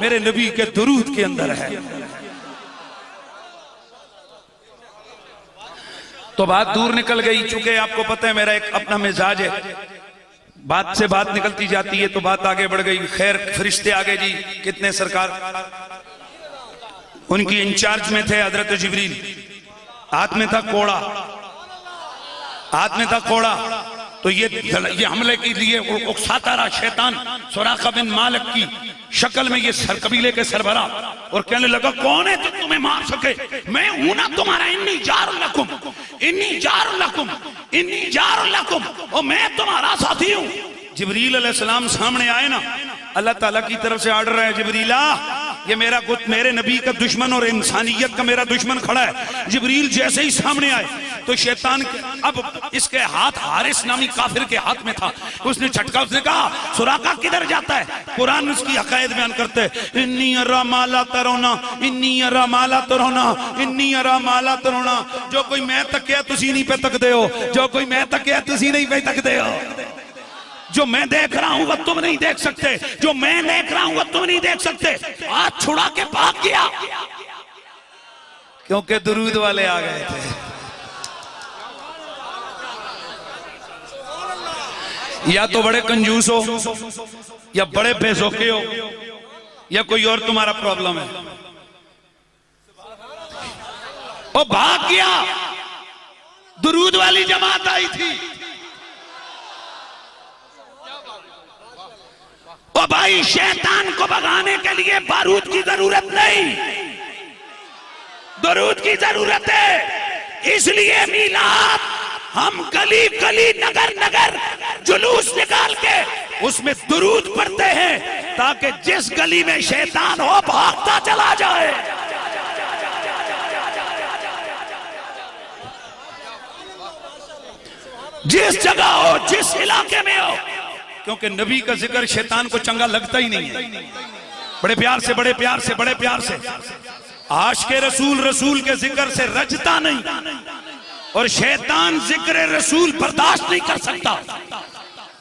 मेरे नबी के दुरूद के अंदर है। तो बात दूर निकल गई, चूंकि आपको पता है मेरा एक अपना मिजाज है, बात से बात निकलती जाती है तो बात आगे बढ़ गई। खैर फरिश्ते आगे जी, कितने सरकार उनकी इंचार्ज में थे हजरत जिब्रील, हाथ में था कोड़ा, हाथ में था कोड़ा। तो ये हमले के लिए उकसाता रहा शैतान सुराका बिन मालिक की शक्ल में, ये कबीले के सरबरा, और कहने लगा कौन है जो तुम्हें मार सके? मैं हूं ना तुम्हारा इन्नी जारुल लकुम, इन्नी जारुल लकुम, इन्नी जारुल लकुम, और मैं तुम्हारा साथी हूं। जिब्रील अलैहिस्सलाम सामने आए ना, अल्लाह ताला की तरफ से ऑर्डर है, जिब्रीला ये मेरे नबी का दुश्मन और इंसानियत का मेरा दुश्मन खड़ा है। जिब्रील जैसे ही सामने आए तो शैतान, अब इसके हाथ हारिस नामी काफिर के हाथ में था, उसने झटका, उसने कहा सुराका किधर जाता है? कुरान उसकी हकायत बयान करते हैं, इन्नी अरा माला तरोना, इन्नी अरा माला तरोना, इन्नी अरा माला तरोना। जो कोई मैं तकिया तुसी नहीं पे तकदे हो, जो कोई मैं तकिया तुसी नहीं पे तकदे हो। जो मैं देख रहा हूं वो तुम नहीं देख सकते, जो मैं देख रहा हूं वो तुम नहीं देख सकते। हाथ छुड़ा के भाग गया क्योंकि दुरूद वाले आ गए थे। या तो बड़े कंजूस हो, या बड़े बेजौके हो, या कोई और तुम्हारा प्रॉब्लम है। वो भाग गया, दुरूद वाली जमात आई थी। ओ भाई, शैतान को भगाने के लिए बारूद की जरूरत नहीं, दरूद की जरूरत है। इसलिए मीलाद हम गली गली नगर नगर जुलूस निकाल के उसमें दुरूद पढ़ते हैं, ताकि जिस गली में शैतान हो भागता चला जाए। जिस जगह हो, जिस इलाके में हो, क्योंकि नबी का जिक्र शैतान को चंगा लगता ही नहीं है। बड़े प्यार से, बड़े प्यार से, बड़े प्यार से आशिक़े रसूल रसूल के जिक्र से रजता नहीं, और शैतान जिक्र रसूल बर्दाश्त नहीं कर सकता।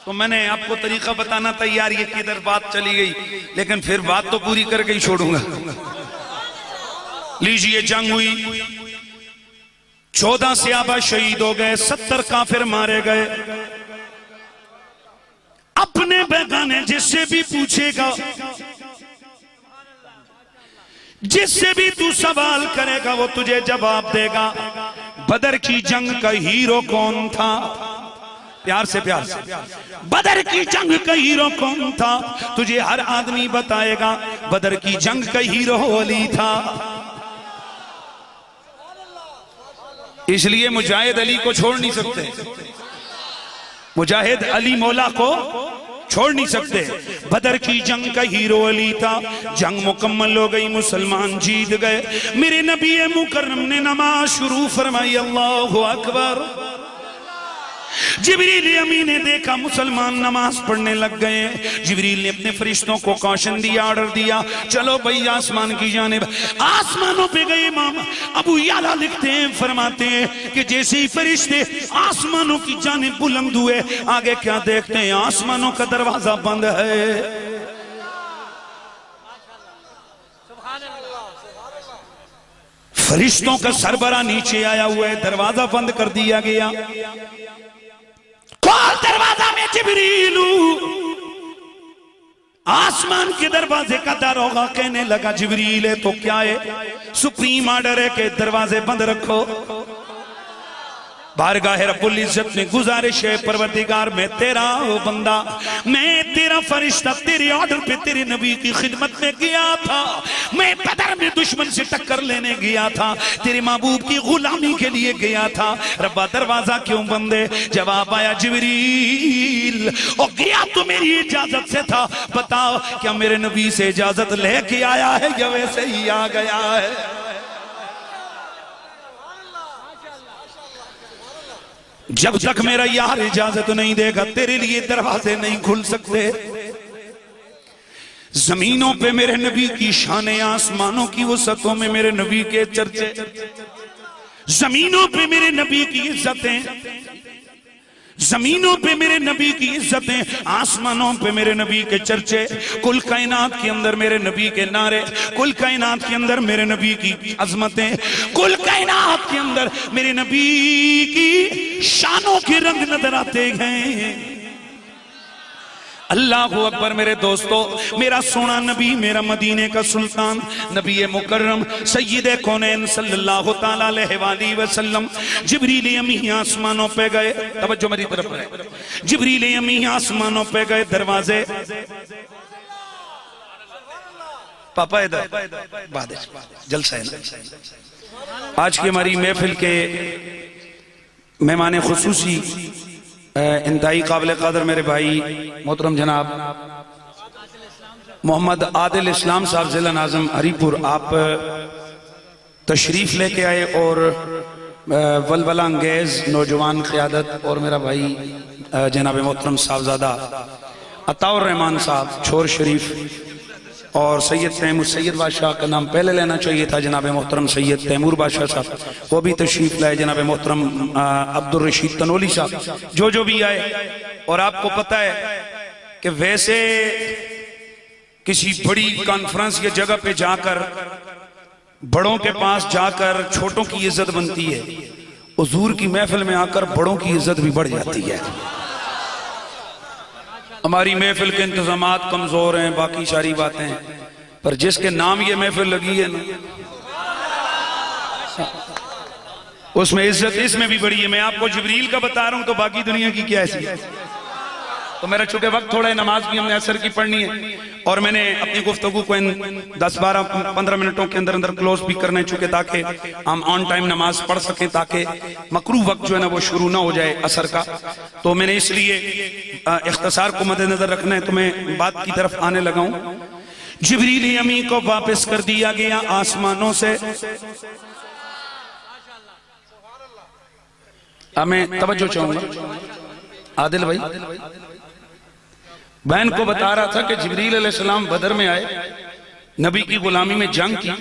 तो मैंने आपको तरीका बताना था यार, ये किधर बात चली गई, लेकिन फिर बात तो पूरी करके ही छोड़ूंगा। लीजिए, जंग हुई, 14 सहाबा शहीद हो गए, 70 काफिर मारे गए। अपने बेगाने जिससे भी पूछेगा, जिससे भी तू सवाल करेगा, वो तुझे जवाब देगा। बदर की जंग का हीरो कौन था? प्यार से, प्यार से, बदर की जंग का हीरो कौन था? तुझे हर आदमी बताएगा बदर की जंग का हीरो अली था। इसलिए मुजाहिद अली को छोड़ नहीं सकते, मुजाहिद अली मौला को छोड़ नहीं सकते। बदर की जंग का हीरो अली था। जंग मुकम्मल हो गई, मुसलमान जीत गए। मेरे नबी मुकर्रम ने नमाज शुरू फरमाई, अल्लाहु अकबर। जिब्रील अमीन ने देखा मुसलमान नमाज पढ़ने लग गए। जिब्रील ने अपने फरिश्तों को कौशन दिया, ऑर्डर दिया, चलो भाई आसमान की जानिब। आसमानों पे गए। इमाम अबू याला लिखते हैं, फरमाते हैं कि जैसे ही फरिश्ते आसमानों की जानिब बुलंद हुए, आगे क्या देखते हैं? आसमानों का दरवाजा बंद है। फरिश्तों का सरबरा नीचे आया हुआ है, दरवाजा बंद कर दिया गया। दरवाजा में जिब्रीलू, आसमान के दरवाजे का दारोगा कहने लगा, जिब्रील है तो क्या है? सुप्रीम ऑर्डर है कि दरवाजे बंद रखो। बारगाह रब्बुल इज्जत में गुजारिश है, परवरदिगार मैं तेरा हो बंदा, मैं तेरा फरिश्ता, तेरे ऑर्डर पे तेरे नबी की खिदमत में गया था। मैं बदर में दुश्मन से टक्कर लेने गया था, तेरे महबूब की गुलामी के लिए गया था। रब्बा दरवाजा क्यों बंद है? जवाब आया, जिब्रील और गया तो मेरी इजाजत से था, बताओ क्या मेरे नबी से इजाजत लेके आया है या वैसे ही आ गया है? जब तक मेरा यार इजाजत नहीं देगा, तेरे लिए दरवाजे नहीं खुल सकते। जमीनों पे मेरे नबी की शान, आसमानों की वसतों में मेरे नबी के चर्चे। जमीनों पे मेरे नबी की इज्जतें, जमीनों पे मेरे नबी की इज्जतें, आसमानों पे मेरे नबी के चर्चे। कुल कायनात के अंदर मेरे नबी के नारे, कुल कायनात के अंदर मेरे नबी की अजमतें, कुल कायनात के अंदर मेरे नबी की शानों के रंग नजर आते हैं। अल्लाह अकबर। मेरे दोस्तों, मेरा सोना नबी, मेरा मदीने का सुल्तान, नबी मुकर्रम सय्यदे कौनैन सल्लल्लाहु ताला अलैहि वसल्लम, जिब्रील अमीन आसमानों पे गए। तवज्जो मेरी तरफ है। जिब्रील अमीन आसमानों पे गए, दरवाजे पापा इधर जलसा है ना। आज की हमारी महफिल के मेहमान खुसूसी इंतहाई काबिल कदर मेरे भाई मोहतरम जनाब मोहम्मद आदिल इस्लाम साहब जिला नाज़िम हरीपुर, आप तशरीफ लेके आए और वलवला अंगेज नौजवान क़यादत और मेरा भाई जनाब मोहतरम साहबजादा अताउर रहमान साहब छोर शरीफ और सैयद तैमूर, सैयद बादशाह का नाम पहले लेना चाहिए था, जनाब मोहतरम सैयद तैमूर बादशाह साहब, वो भी तशरीफ लाए। जनाब मोहतरम अब्दुल रशीद तनोली साहब, जो भी आए। और आपको पता है कि वैसे किसी बड़ी कॉन्फ्रेंस या जगह पे जाकर, बड़ों के पास जाकर छोटों की इज्जत बनती है, हुजूर की महफिल में आकर बड़ों की इज्जत भी बढ़ जाती है। हमारी महफिल के इंतजामात कमजोर हैं, बाकी सारी बातें, पर जिसके नाम ये महफिल लगी है ना, उसमें इज्जत इसमें भी बड़ी है। मैं आपको जिब्रील का बता रहा हूं तो बाकी दुनिया की क्या हैसियत। तो मेरा चूंकि वक्त थोड़ा है, नमाज भी हमने असर की पढ़नी है और मैंने अपनी गुफ्तगू को इन 10-12-15 मिनटों के अंदर अंदर क्लोज भी करना है, चूंकि ताकि हम ऑन टाइम नमाज पढ़ सकें, ताकि मकरू वक्त जो है ना वो शुरू ना हो जाए असर का। तो मैंने इसलिए इख्तिसार को मद्देनजर रखना है, तो मैं बात की तरफ आने लगा हूं। जिब्रील अमी को वापस कर दिया गया आसमानों से। मैं तवज्जो चाहूंगा, आदिल भाई बहन को बता रहा था कि जिब्रील अलैहिस्सलाम बदर में आए, नबी की गुलामी में जंग की,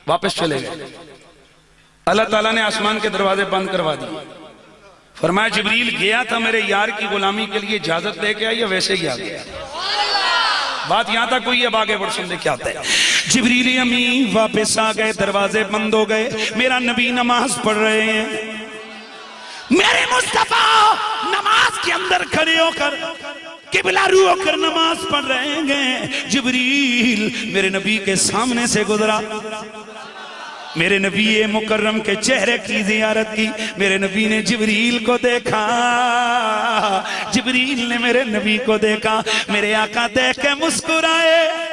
वापस चले गए। अल्लाह ताला ने आसमान के दरवाजे बंद करवा दिए। फरमाया जिब्रील गया था मेरे यार की गुलामी के लिए, इजाजत लेके आई या वैसे ही आ गया। बात यहां तक हुई, अब आगे बढ़ सुनने क्या आता है। जिब्रील अमी वापस आ गए, दरवाजे बंद हो गए, मेरा नबी नमाज पढ़ रहे हैं। मेरे मुस्तफा नमाज के अंदर खड़े होकर किबला रू होकर नमाज पढ़ रहे हैं। जिब्रील मेरे नबी के सामने से गुजरा, मेरे नबी मुकर्रम के चेहरे की जियारत की। मेरे नबी ने जिब्रील को देखा, जिब्रील ने मेरे नबी को देखा, मेरे आका देख के मुस्कुराए।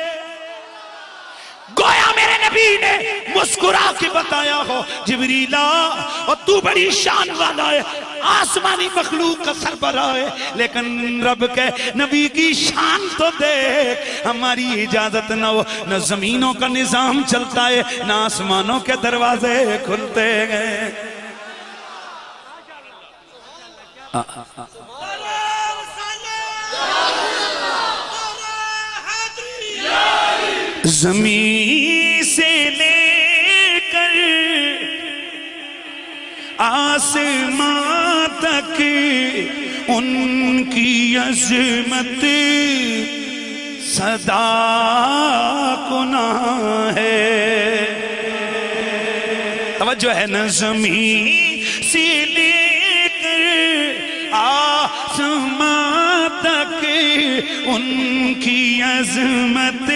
गोया मेरे नबी ने मुस्कुरा के बताया हो, जिब्रीला और तू बड़ी शान वाला है, आसमानी मखलूक का सरबराह है, लेकिन रब के नबी की शान तो देख। हमारी इजाजत न हो, न जमीनों का निजाम चलता है, न आसमानों के दरवाजे खुलते हैं। ज़मीन से लेकर आसमां तक उनकी अज़मत सदा गुना है। तवज्जो है न, ज़मीन से लेकर आसमां तक उनकी अज़मत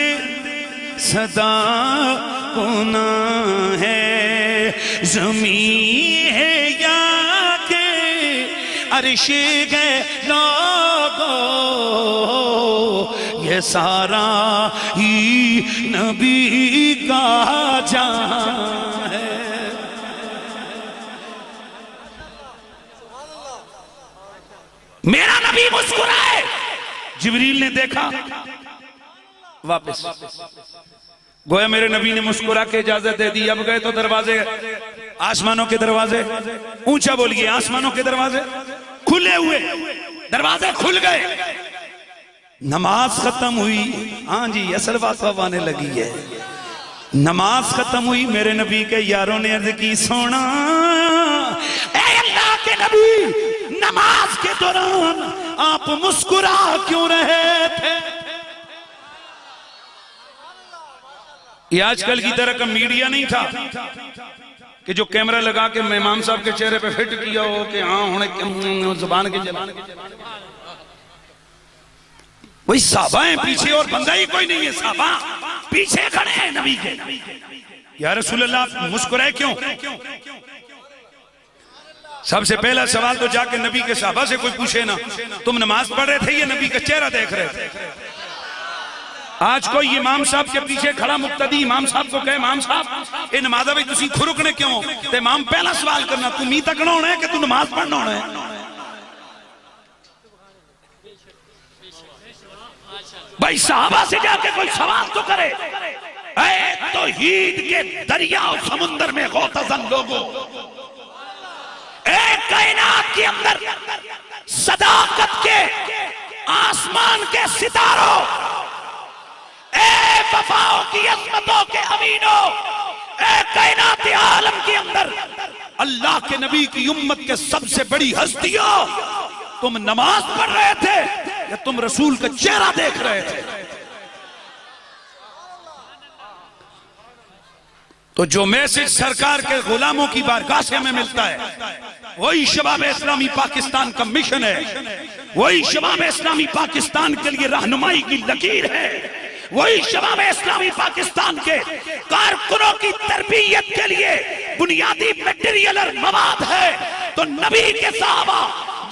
सदा गुना है। ज़मीन है या के अर्श है लोगो, ये सारा ही नबी का जान है। मेरा नबी मुस्कुराए, जिब्रील ने देखा वापस। गोया मेरे नबी ने मुस्कुरा के इजाजत दे दी। अब गए तो दरवाजे, आसमानों के दरवाजे, ऊंचा बोलिए, आसमानों के दरवाजे खुले हुए, दरवाजे खुल गए। नमाज खत्म हुई। हाँ जी, असल बात अब आने लगी है। नमाज खत्म हुई, मेरे नबी के यारों ने अर्ज की, सोना ऐ अल्लाह के नबी, नमाज के दौरान आप मुस्कुरा क्यों रहे थे? ये आजकल की तरह का मीडिया नहीं था कि जो कैमरा लगा के इमाम साहब के चेहरे पे फिट किया हो कि हाँ होने जुबान के जबान वही साहबा है पीछे और बंदा ही कोई नहीं है। साहबा पीछे खड़े हैं नबी के। या रसूलल्लाह मुस्कुराए क्यों? सबसे पहला सवाल तो जाके नबी के साहबा से कोई पूछे ना, तुम नमाज पढ़ रहे थे या नबी का चेहरा देख रहे थे? आज कोई इमाम साहब के पीछे खड़ा मुक्तदी इमाम साहब को कहे, इमाम साहब ये नमाजा भी तुसी खुरुकने क्यों? तो इमाम पहला सवाल करना, तू मी तकना होना है कि तू नमाज पढ़ना होना है? भाई साहबा से जाके कोई सवाल तो करे। तो हीद के दरिया और समुद्र में गोतज़न लोगों, एक कायनात के अंदर सदाकत के आसमान के सितारों, वफाओं की अज़मतों के अमीनों, कायनात आलम के अंदर अल्लाह के नबी की उम्मत के सबसे बड़ी हस्तियों, तुम नमाज पढ़ रहे थे या तुम रसूल का चेहरा देख रहे थे? तो जो मैसेज सरकार के गुलामों की बारगाह से हमें मिलता है, वही शबाब इस्लामी पाकिस्तान का मिशन है, वही शबाब इस्लामी पाकिस्तान के लिए रहनुमाई की लकीर है, वही शबाब इस्लामी पाकिस्तान के कारकुनों की तरबियत के लिए बुनियादी मटेरियल और मवाद है। तो नबी के साहबा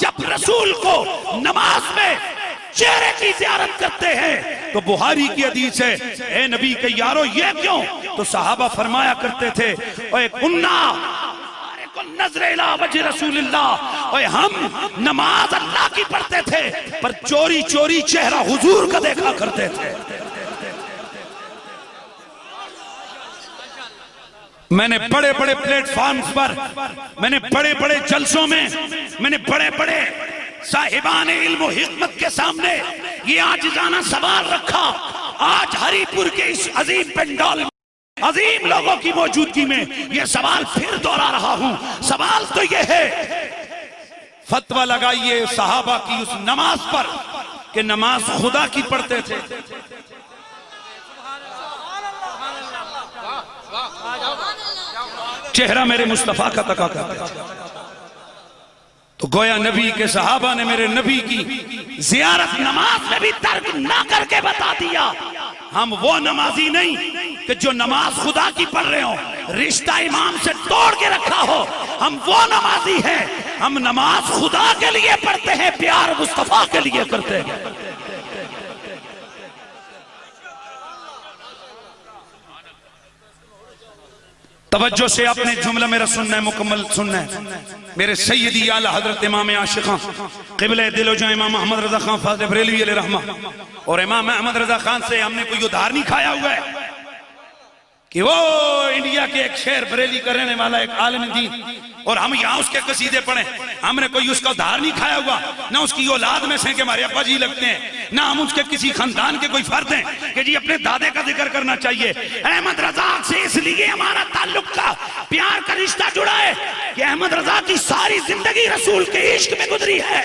जब रसूल को नमाज में चेहरे की जियारत करते हैं। तो बुहारी की हदीस है, ए नबी के यारो ये क्यों? तो सहाबा फरमाया करते थे, ओए कुन्ना नजरेला वजह रसूलुल्लाह, ओए हम नमाज अल्लाह की पढ़ते थे पर चोरी चोरी चेहरा हुजूर का देखा करते थे। मैंने बड़े बड़े प्लेटफॉर्म्स पर, मैंने बड़े बड़े जलसों में, मैंने बड़े बड़े साहिबान इल्म और हिकमत के सामने ये आजिज़ाना सवाल रखा। आज हरिपुर के इस अजीम पंडाल में अजीम लोगों की मौजूदगी में ये सवाल फिर दोहरा रहा हूं। सवाल तो ये है, फतवा लगाइए सहाबा की उस नमाज पर कि नमाज खुदा की पढ़ते थे। चेहरा मेरे मुस्तफा का तका करता था। तो गोया नबी के सहाबा ने मेरे नबी की जियारत नमाज में भी तर्क ना करके बता दिया। हम वो नमाजी नहीं कि जो नमाज खुदा की पढ़ रहे हो, रिश्ता इमाम से तोड़ के रखा हो। हम वो नमाजी हैं, हम नमाज खुदा के लिए पढ़ते हैं, प्यार मुस्तफा के लिए करते हैं। तवज्जो से अपने जुमला मेरा सुनना है, मुकम्मल सुनना है। मेरे सैयदी आला हजरत इमाम आशिक़ां क़िबले दिलो जो इमाम अहमद रजा खान फाज़िल बरेलवी अलैहि रहमा, और इमाम अहमद रजा खान से हमने कोई उधार नहीं खाया हुआ है कि वो इंडिया के एक शहर बरेली का रहने वाला एक आलिम दीन और हम यहाँ उसके कसीदे पढ़े। हमने कोई उसका उधार नहीं खाया हुआ, ना उसकी औलाद में से कि हमारे अब्बा जी लगते हैं, ना हम उसके किसी खानदान के कोई फर्द हैं कि जी अपने दादे का जिक्र करना चाहिए। अहमद रजा से इसलिए हमारा ताल्लुक का प्यार का रिश्ता जुड़ा है कि अहमद रजा की सारी जिंदगी रसूल के इश्क में गुजरी है।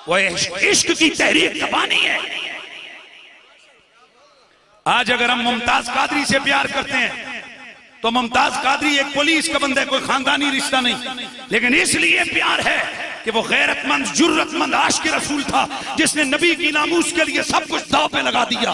वो इश्क की तहरीक दबानी है। आज अगर हम मुमताज कादरी से प्यार करते हैं तो मुमताज कादरी एक पुलिस का बंदा है, कोई खानदानी रिश्ता नहीं, लेकिन इसलिए प्यार है कि वो गैरतमंद जुर्रतमंद आशिक रसूल था जिसने नबी की नामूस के लिए सब कुछ दांव पे लगा दिया।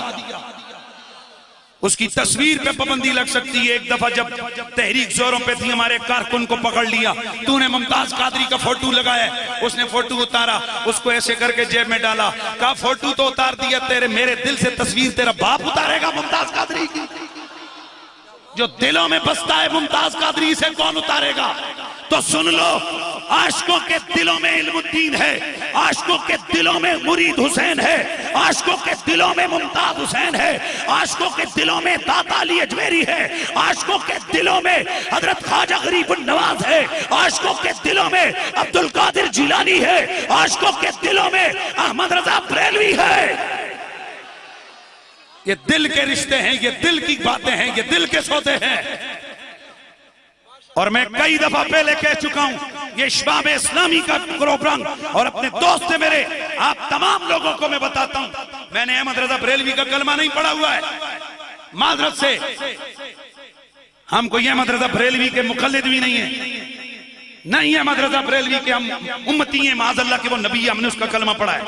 उसकी तस्वीर पे पाबंदी लग सकती है। एक दफा जब तहरीक जोरों पे थी, हमारे कारकुन को पकड़ लिया, तूने मुमताज कादरी का फोटो लगाया। उसने फोटो उतारा, उसको ऐसे करके जेब में डाला, कहा फोटो तो उतार दिया, तेरे मेरे दिल से तस्वीर तेरा बाप उतारेगा मुमताज कादरी की? जो दिलों में बसता है मुमताज कादरी से कौन उतारेगा? तो सुन लो, आशिकों के दिलों में इल्मुद्दीन है, आशिकों के दिलों में मुरीद हुसैन है, आशिकों के दिलों में मुमताज हुसैन है, आशिकों के दिलों में दाता अली अजमेरी है, आशिकों के दिलों में हजरत ख्वाजा गरीबुन नवाज है, आशिकों के दिलों में अब्दुल कादिर जिलानी है, आशिकों के दिलों में अहमद रजा बरेलवी है। ये दिल के रिश्ते हैं, ये दिल की बातें हैं, ये दिल के सौदे हैं। और मैं कई दफा पहले कह चुका हूं, ये शबाब इस्लामी का प्रोग्राम और अपने दोस्त है मेरे, आप तमाम लोगों को मैं बताता हूं, मैंने अहमद रजा बरेलवी का कलमा नहीं पढ़ा हुआ है। माजरत से हम कोई अहमद रजा बरेलवी के मुखल्लिद भी नहीं है, नहीं अहमद रजा बरेलवी के हम उम्मती हैं, माज़अल्लाह के वो नबी है, हमने उसका कलमा पढ़ा है।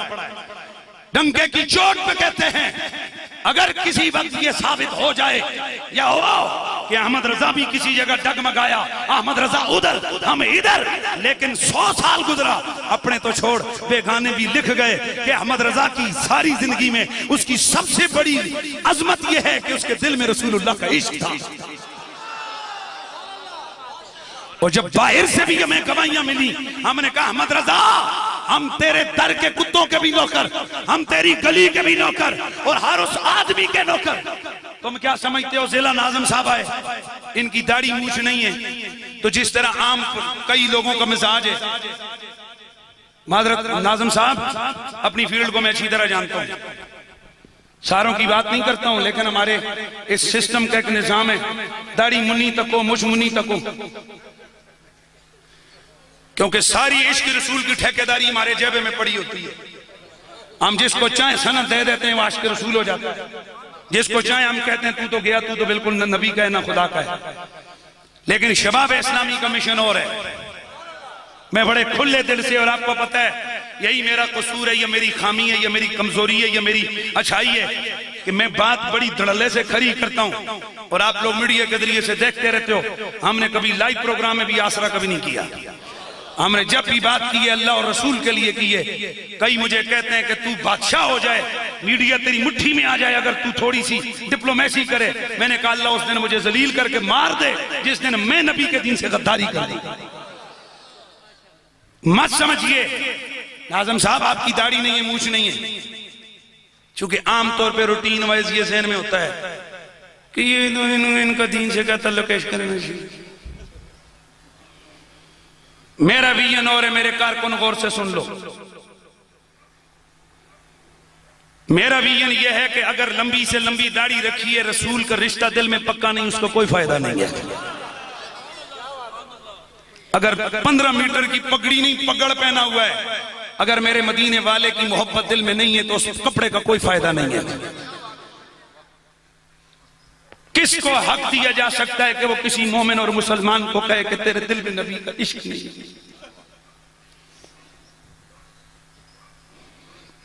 डंके की चोट पे कहते हैं, अगर किसी वक्त ये साबित हो जाए या हो कि अहमद रजा भी किसी जगह डगमगाया, अहमद रजा उधर हम इधर, लेकिन 100 साल गुजरा, अपने तो छोड़ बेगाने भी लिख गए कि अहमद रजा की सारी जिंदगी में उसकी सबसे बड़ी अजमत यह है कि उसके दिल में रसूलुल्लाह का इश्क था। और जब बाहर से भी हमें गवाहियां मिली, हमने कहा अहमद रजा हम तेरे दर के कुत्तों के भी नौकर, हम तेरी गली के भी नौकर और हर उस आदमी के नौकर। तुम क्या समझते हो जिला नाज़िम साहब आए, इनकी दाढ़ी मूछ नहीं है, तो जिस तरह आम कई लोगों का मिजाज है, माजरत नाज़िम साहब अपनी फील्ड को मैं अच्छी तरह जानता हूं, सारों की बात नहीं करता हूं, लेकिन हमारे इस सिस्टम का एक निजाम है, दाढ़ी मुन्नी तको मुछ मुन्नी तको, क्योंकि सारी इश्क रसूल की ठेकेदारी हमारे जेबे में पड़ी होती है। हम जिसको चाहे सनद दे देते हैं वो आशिक रसूल हो जाता है, जिसको चाहे हम कहते हैं तू तो गया, तू तो बिल्कुल न नबी का है ना खुदा का है। लेकिन शबाब इस्लामी का मिशन और है, मैं बड़े खुले दिल से, और आपको पता है यही मेरा कसूर है, ये मेरी खामी है, ये मेरी कमजोरी है, ये मेरी अच्छाई है कि मैं बात बड़ी धड़ल्ले से खरी करता हूं और आप लोग मीडिया के जरिए से देखते रहते हो। हमने कभी लाइव प्रोग्राम में भी आसरा कभी नहीं किया, हमने जब भी बात की है अल्लाह और रसूल के लिए की है। कई मुझे कहते हैं कि तू बादशाह हो जाए, मीडिया तेरी मुट्ठी में आ जाए अगर तू थोड़ी सी डिप्लोमेसी करे। मैंने कहा अल्लाह उस दिन मुझे जलील करके मार दे जिस दिन मैं नबी के दिन से गद्दारी कर दी। मत समझिए नाज़िम साहब आपकी दाढ़ी नहीं है, मूछ नहीं है, क्योंकि आमतौर पर रूटीन वाइज ये जहन में होता है कि ये इनका दीन से क्या ताल्लुक है। मेरा विजन और है, मेरे कारकुन गौर से सुन लो। मेरा विजन यह है कि अगर लंबी से लंबी दाढ़ी रखी है, रसूल का रिश्ता दिल में पक्का नहीं, उसको कोई फायदा नहीं है। अगर 15 मीटर की पगड़ी नहीं पगड़ पहना हुआ है, अगर मेरे मदीने वाले की मोहब्बत दिल में नहीं है तो उस कपड़े का कोई फायदा नहीं है। किसको हक दिया जा सकता है कि वो किसी मोमिन और मुसलमान को कहे कि तेरे दिल में नबी का इश्क नहीं है?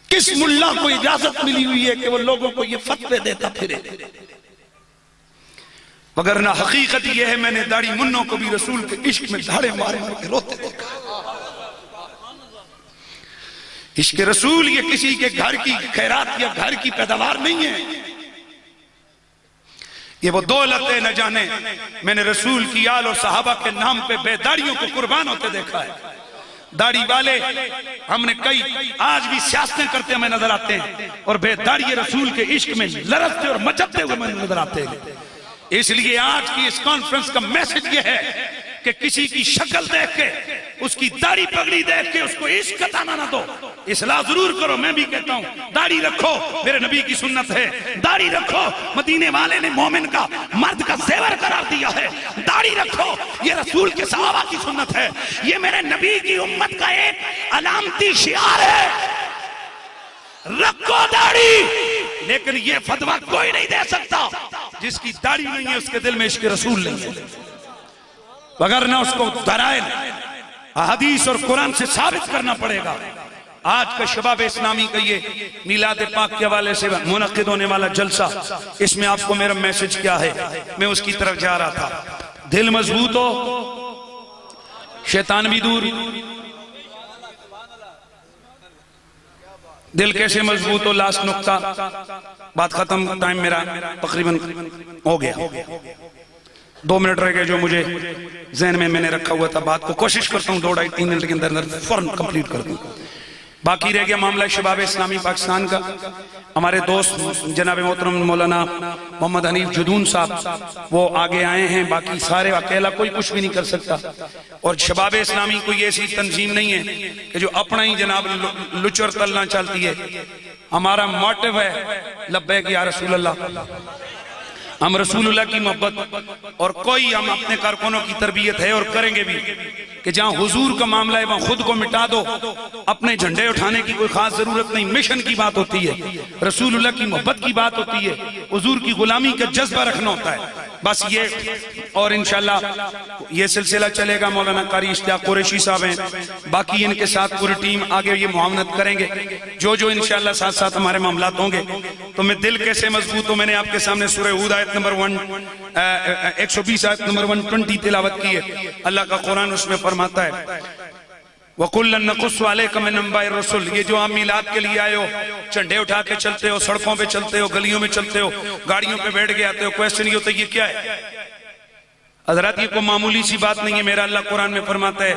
किस मुल्ला को इजाजत मिली हुई है कि वो लोगों को ये फतवे देता फिरे? मगर ना हकीकत यह है, मैंने दाढ़ी मुन्नों को भी रसूल के इश्क में धाड़े मारे मार के रोते देखा। इश्क रसूल ये किसी के घर की खैरात या घर की पैदावार नहीं है, ये वो दौलत है। न जाने मैंने रसूल की आल और सहाबा के नाम पे बेदाड़ियों को कुर्बान होते देखा है। दाढ़ी वाले हमने कई आज भी सियासतें करते हमें नजर आते हैं और बेदाड़ी रसूल के इश्क में लड़ते और मचलते हुए हमें नजर आते हैं। इसलिए आज की इस कॉन्फ्रेंस का मैसेज यह है कि किसी की शक्ल देख के, उसकी दाढ़ी पगड़ी देख के उसको इश्क बताना ना दो, इस्लाह जरूर करो। मैं भी कहता हूं दाढ़ी रखो, मेरे नबी की सुन्नत है। दाढ़ी रखो, मदीने वाले ने मोमिन का मर्द का जेवर करार दिया है। दाढ़ी रखो, ये रसूल के सहाबा की सुन्नत है, ये मेरे नबी की उम्मत का एक अलामती शिआर है। रखो दाढ़ी, लेकिन ये फतवा कोई नहीं दे सकता जिसकी दाढ़ी नहीं है, उसके दिल में इश्क रसूल नहीं है। अगर ना उसको दलाइल हदीस और कुरान से साबित करना पड़ेगा। आज का शबाब इस्लामी का ये मिलाद पाक के हवाले से मुनक्किद होने वाला जलसा, इसमें आपको मेरा मैसेज क्या है, मैं उसकी तरफ जा रहा था। दिल मजबूत हो, शैतान भी दूर। दिल कैसे मजबूत हो, लास्ट नुक्ता, बात खत्म, टाइम मेरा तकरीबन हो गया। 2 मिनट रह गए जो मुझे जहन में मैंने रखा हुआ था। बात को कोशिश करता हूँ 2-2.5-3 मिनट के अंदर फौरन कंप्लीट कर दूं। बाकी रह गया मामला शबाब इस्लामी पाकिस्तान का। हमारे दोस्त जनाब मोहतरम मौलाना मोहम्मद हनीफ जुदून साहब वो आगे आए हैं। बाकी सारे अकेला कोई कुछ भी नहीं कर सकता। और शबाब इस्लामी कोई ऐसी तंजीम नहीं है कि जो अपना ही जनाब लुचर तलना चाहती है। हमारा मोटिव है लब्बैक या रसूल अल्लाह, हम रसूलुल्लाह की मोहब्बत। और कोई हम अपने कारकुनों की तरबियत है और करेंगे भी कि जहां हुजूर का मामला है वहां खुद को मिटा दो। अपने झंडे उठाने की कोई खास जरूरत नहीं। मिशन की बात होती है, रसूलुल्लाह की मोहब्बत की बात होती है, हुजूर की गुलामी का जज्बा रखना होता है, बस ये। और इंशाल्लाह ये सिलसिला चलेगा। मौलाना कारी इश्तियाक कुरैशी साहब हैं, बाकी इनके साथ पूरी टीम आगे ये मुआवनत करेंगे। जो जो इंशाल्लाह साथ साथ हमारे मामलात होंगे। तो मैं दिल कैसे मजबूत हो, मैंने आपके सामने सूरह हूद आयत नंबर 120 आयत नंबर 120 तिलावत की है। अल्लाह का कुरान उसमें फरमाता है वकुल्लन नकुस्सु अलैका मिन अंबाइ रसूल। ये जो आप मिलाद के लिए आए हो, झंडे उठा के चलते हो, सड़कों पे चलते हो, गलियों में चलते हो, गाड़ियों पे बैठ के आते हो, क्वेश्चन ये होता है ये क्या है? हजरत ये कोई मामूली सी बात नहीं है। मेरा अल्लाह कुरान में फरमाता है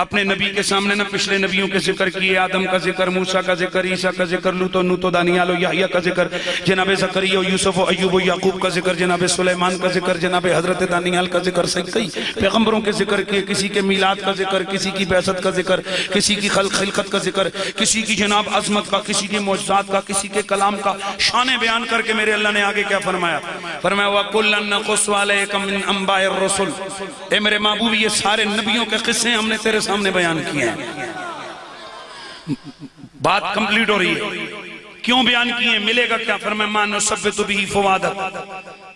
अपने नबी के सामने ना पिछले नबियों के जिक्र किए, आदम का जिक्र, मूसा का जिक्र, ईसा का जिक्र, लूतो दानियाल याहिया का जिक्र, जनाब ज़करिया, यूसुफ, अय्यूब, याकूब का जिक्र, जनाब सुलेमान का जिक्र, जनाब हजरत दानियाल का जिक्र, कई पैगंबरों के जिक्र किए। किसी के मिलाद का जिक्र, किसी की बैसत का जिक्र, किसी की खिलकत का जिक्र, किसी की जनाब अजमत का, किसी के मौजज़ात का, किसी के कलाम का शान बयान करके मेरे अल्लाह ने आगे क्या फरमाया? फरमाया वकुल्लन नकुस्सु अलैका मिन अंबाइ रसूल। ए मेरे महबूब, ये सारे नबियों के किस्से हमने तेरे सामने बयान किए हैं। बात कंप्लीट हो रही है। क्यों बयान किए? मिलेगा क्या? फरमाया मा नुसब्बितु बिही फुआदक,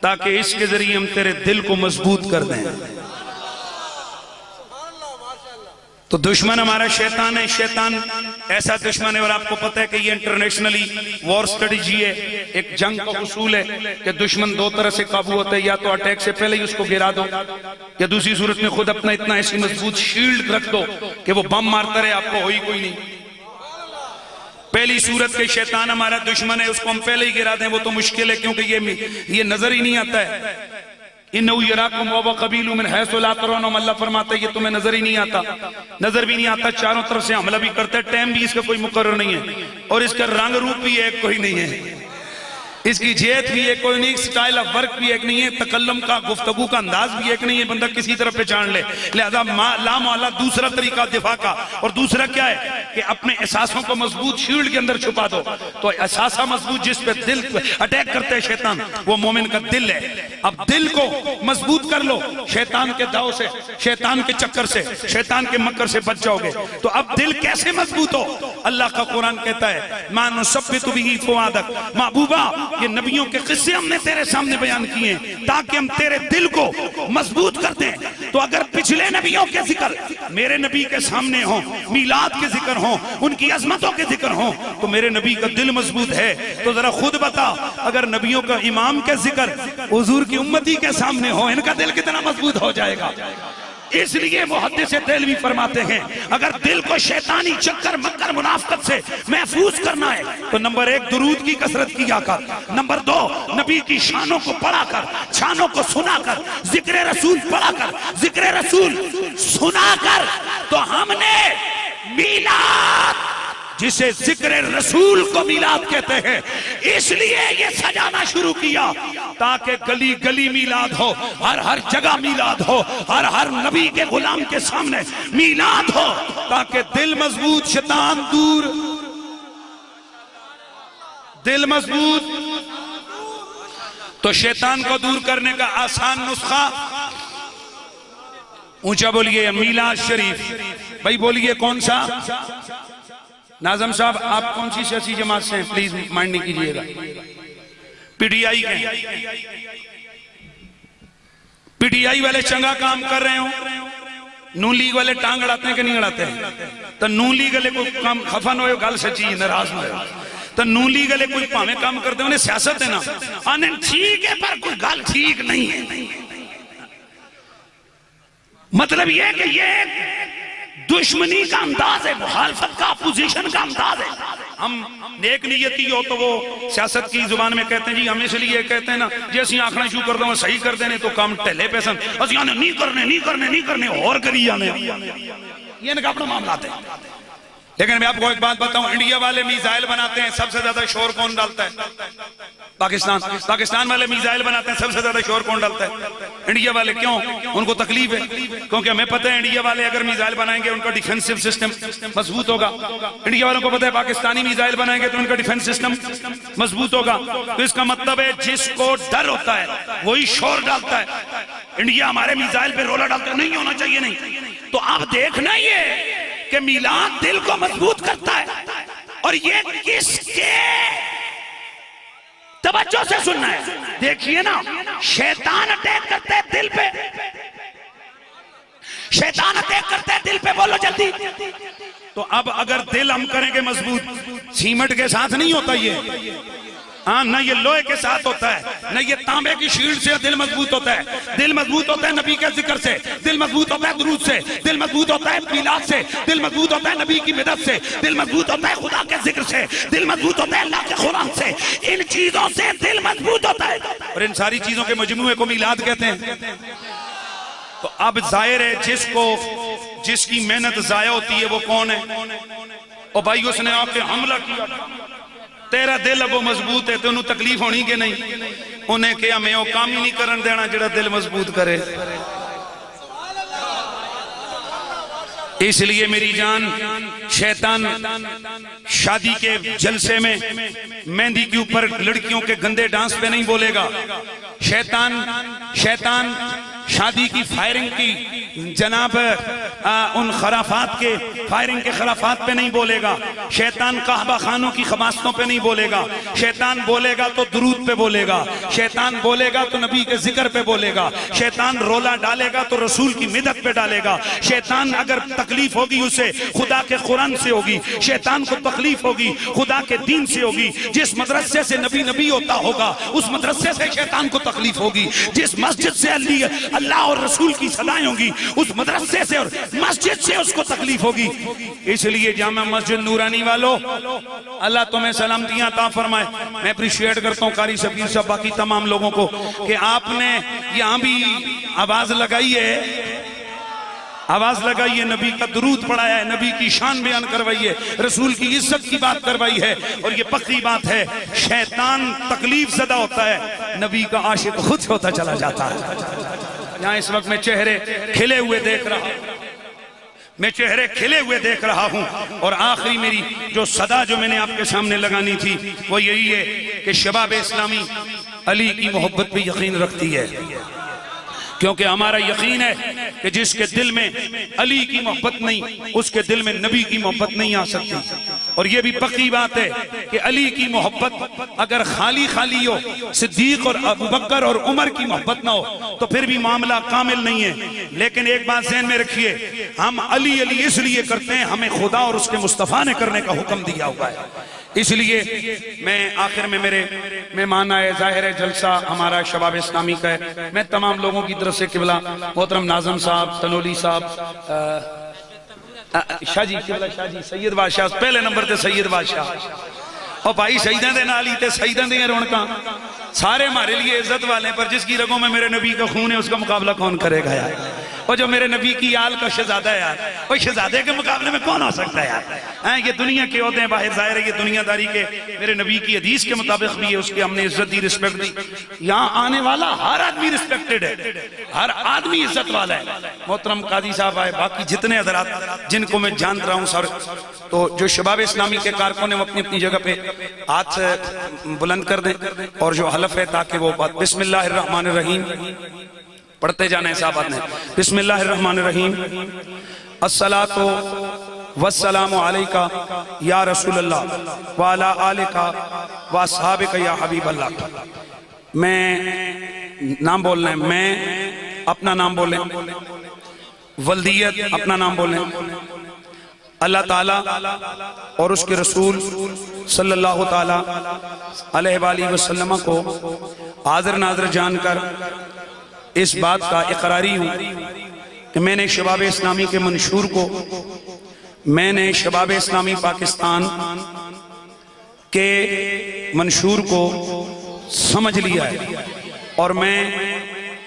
ताकि इसके जरिए हम तेरे दिल को मजबूत कर दें। तो दुश्मन हमारा शैतान है। शैतान ऐसा दुश्मन है और आपको पता है कि ये इंटरनेशनली वॉर स्ट्रेटेजी है, एक जंग का उसूल है कि दुश्मन दो तरह से काबू होता है, या तो अटैक से पहले ही उसको गिरा दो, या दूसरी सूरत में खुद अपना इतना ऐसी मजबूत शील्ड रख दो कि वो बम मारता रहे, आपको हो ही कोई नहीं। पहली सूरत के शैतान हमारा दुश्मन है, उसको हम पहले ही गिरा दें वो तो मुश्किल है, क्योंकि ये नजर ही नहीं आता है। अल्लाह फरमाता है ये तुम्हें नजर ही नहीं आता, नजर भी नहीं आता, चारों तरफ से हमला भी करता है, टाइम भी इसका कोई मुकर्रर नहीं है, और इसका रंग रूप भी एक कोई नहीं है, इसकी जेत भी एक कोई नहीं, स्टाइल ऑफ वर्क भी एक नहीं है, तकल्लुम का गुफ्तगू का अंदाज भी एक नहीं है, बंदा किसी तरह पहचान ले। लिहाजा ला मौला दूसरा तरीका दिफा का, और दूसरा क्या है कि अपने एहसासों को मजबूत शील्ड के अंदर छुपा दो। तो एहसासा मजबूत जिस पे दिल अटैक करते हैं शैतान, वो मोमिन का दिल है। अब दिल को मजबूत कर लो, शैतान के दाव से, शैतान के चक्कर से, शैतान के मक्कर से बच जाओगे। तो अब दिल कैसे मजबूत हो? अल्लाह का कुरान कहता है मानो सब्बितु बिही फुआदक, महबूबा ये नबियों के किस्से हमने तेरे सामने बयान किए हैं ताकि हम तेरे दिल को मजबूत कर दें। तो अगर पिछले नबियों के जिक्र मेरे नबी के सामने हो, मीलाद के जिक्र हो, उनकी अजमतों के जिक्र हो, तो मेरे नबी का दिल मजबूत है। तो जरा खुद बता, अगर नबियों का इमाम के जिक्र हुजूर की उम्मती के सामने हो, इनका दिल कितना मजबूत हो जाएगा। इसलिए मुहद्दिस देलवी फरमाते हैं अगर दिल को शैतानी चक्कर मक्कर मुनाफकत से महफूज करना है तो नंबर 1 दुरूद की कसरत किया कर, नंबर 2 नबी की शानों को पढ़ा कर, शानों को सुना कर, जिक्र रसूल पढ़ा कर, जिक्र रसूल सुना कर। तो हमने मीलाद जिसे जिक्र रसूल को मीलाद कहते हैं, इसलिए ये सजाना शुरू किया ताकि गली गली मीलाद हो, हर हर जगह मीलाद हो, हर हर नबी के गुलाम के सामने मीलाद हो, ताकि दिल मजबूत शैतान दूर। दिल मजबूत तो शैतान को दूर करने का आसान नुस्खा, ऊंचा बोलिए मीलाद शरीफ। भाई बोलिए कौन सा? नाजम साहब आप कौन सी सियासी जमात से हैं? प्लीज माइंड नहीं कीजिएगा। पीटीआई के, पीटीआई वाले चंगा काम कर रहे हो, नून लीग वाले टांग अड़ाते हैं कि नहीं अड़ाते हैं? तो नून लीग वाले कोई काम खफन हो, गल सच्ची नाराज हो, तो नून लीग वाले कोई भावे काम करते हैं, उन्हें सियासत है ना, ठीक है पर कोई गल ठीक नहीं है। मतलब यह कि ये दुश्मनी का अंदाज है, मुखालफत का, अपोजिशन का अंदाज है। हम नेक नियती हो तो वो सियासत की जुबान में कहते हैं जी, हम इसलिए कहते हैं ना जी असि आखना शुरू कर दो सही कर देने तो काम ढले पैसन, असि आने नहीं करने नहीं करने नहीं करने और करी जाने, ये इनका अपना मामला है। लेकिन मैं आपको एक बात बताऊं, इंडिया वाले मिसाइल बनाते हैं, सबसे ज्यादा शोर कौन डालता है? पाकिस्तान। पाकिस्तान वाले मिसाइल बनाते हैं, सबसे ज्यादा शोर कौन डालता है? इंडिया वाले। क्यों? उनको तकलीफ है, क्योंकि हमें पता है इंडिया वाले अगर मिसाइल बनाएंगे उनका डिफेंसिव सिस्टम मजबूत होगा। इंडिया वालों को पता है पाकिस्तानी मिसाइल बनाएंगे तो उनका डिफेंस सिस्टम मजबूत होगा। तो इसका मतलब है जिसको डर होता है वही शोर डालता है। इंडिया हमारे मिसाइल पे रोला डालता है, नहीं होना चाहिए, नहीं। तो आप देखना ये कि मिलाद दिल को मजबूत करता है, और ये किसके तवज्जो से सुनना है। देखिए ना, शैतान अटैक करते हैं दिल पे, शैतान अटैक करते हैं दिल पे, बोलो जल्दी। तो अब अगर दिल हम करेंगे मजबूत, सीमेंट के साथ नहीं होता ये, हाँ, न ये लोहे के साथ होता है, न ये तांबे की शील्ड से दिल मजबूत होता है। दिल मजबूत होता है नबी के जिक्र से, दिल मजबूत होता है दुरूद से, दिल मजबूत होता है मीलाद से, दिल मजबूत होता है नबी की मदद से, दिल मजबूत होता है खुदा के जिक्र से, दिल मजबूत होता है अल्लाह के कुरान से। इन चीजों से दिल मजबूत होता है, और इन सारी चीजों के मजमूए को मीलाद कहते हैं। तो अब जाहिर है जिसकी मेहनत जाया होती है वो कौन है? और भाई उसने आपके हमला किया, तेरा दिल अगो मजबूत है तो उन्हें तकलीफ होनी कि नहीं? उन्हें क्या मैं वो काम ही नहीं करन देना जेड़ा दिल मजबूत करे। इसलिए मेरी जान, शैतान शादी के जलसे में मेहंदी के ऊपर लड़कियों के गंदे डांस पे नहीं बोलेगा। शैतान शादी की फायरिंग की जनाब उन खराफात के फायरिंग के खराफात पे नहीं बोलेगा, शैतान कहबा खानों की खबासतों पे नहीं बोलेगा, शैतान बोलेगा तो दुरूद पे बोलेगा, शैतान बोलेगा तो नबी के जिक्र पे बोलेगा, शैतान रोला डालेगा तो रसूल की मिदत पे डालेगा, शैतान अगर तकलीफ होगी उसे खुदा के कुरान से होगी, शैतान को तकलीफ होगी खुदा के दीन से होगी। जिस मदरसे से नबी होता होगा उस मदरसे से शैतान को तकलीफ होगी, जिस मस्जिद से अल्लाह और रसूल की सदाएं होगी उस मदरसे से और मस्जिद से उसको तकलीफ होगी। इसलिए जामा मस्जिद नूरानी वालों, अल्लाह तुम्हें सलामतियां अता फरमाए। मैं अप्रिशिएट करता हूँ कारी शबीर साहब, बाकी तमाम लोगों को कि आपने यहाँ भी आवाज लगाई है, नबी का दुरूद पढ़ाया है, नबी की शान बयान करवाई है, रसूल की इज्जत की बात करवाई है। और ये पक्की बात है, शैतान तकलीफ ज़दा होता है, नबी का आशिक खुद होता चला जाता है। यहाँ इस वक्त मैं चेहरे खिले हुए देख रहा हूँ। और आखिरी मेरी जो सदा जो मैंने आपके सामने लगानी थी वो यही है कि शबाब इस्लामी अली की मोहब्बत पे यकीन रखती है, क्योंकि हमारा यकीन है कि जिसके दिल में अली की मोहब्बत नहीं उसके दिल में नबी की मोहब्बत नहीं आ सकती। और ये भी पक्की बात है कि अली की मोहब्बत अगर खाली हो, सिद्दीक और अबू बकर और उमर की मोहब्बत ना हो तो फिर भी मामला कामिल नहीं है। लेकिन एक बात ज़हन में रखिए, हम अली इसलिए करते हैं, हमें खुदा और उसके मुस्तफ़ा ने करने का हुक्म दिया हुआ है। इसलिए मैं आखिर में मेरे मेहमान आए, जाहिर है जलसा हमारा शबाब इस्लामी का है। मैं तमाम लोगों की तरफ से किबला मोहतरम नाज़म साहब, तनोली साहब, शाह जी सैयद बादशाह, पहले नंबर ते सैयद बादशाह और भाई शहीदों के नाल ही ते शहीदों दी रौनक सारे हमारे लिए इज्जत वाले, पर जिसकी रगों में मेरे नबी का खून है उसका मुकाबला कौन करेगा यार। और जो मेरे नबी की आल का शहजादा है यार, वो शहजादे के मुकाबले में कौन हो सकता है यार। ये दुनिया के होते हैं बाहर, जाहिर है ये दुनियादारी के मेरे नबी की हदीस के मुताबिक भी है, उसकी हमने इज्जत दी, रिस्पेक्ट दी। यहाँ आने वाला हर आदमी रिस्पेक्टेड है, हर आदमी इज्जत वाला है। मोहतरम काजी साहब आए, बाकी जितने हज़रात जिनको मैं जान रहा हूँ सर, तो जो शबाब इस्लामी के कारकुन है वो अपनी अपनी जगह पे हाथ बुलंद कर दें और जो हलफ है ताकि वो बात। बिस्मिल्लाहिर्रहमानिर्रहीम पढ़ते जाना है साहब ने। बिस्मिल्लाहिर्रहमानिर्रहीम, अस्सलातु वस्सलामु अलैका या रसूलल्लाह व अला आलिका व अस्हाबिका या हबीबल्लाह। मैं नाम बोलना है, मैं अपना नाम बोलें, वल्दियत अपना नाम बोलें, अल्लाह ताला और उसके रसूल सल्लल्लाहु ताला अलैहि वसल्लम को हाज़िर नाज़िर जानकर इस बात का इकरारी हूँ कि मैंने शबाब इस्लामी के मंशूर को, मैंने शबाब इस्लामी पाकिस्तान के मंशूर को समझ लिया है और मैं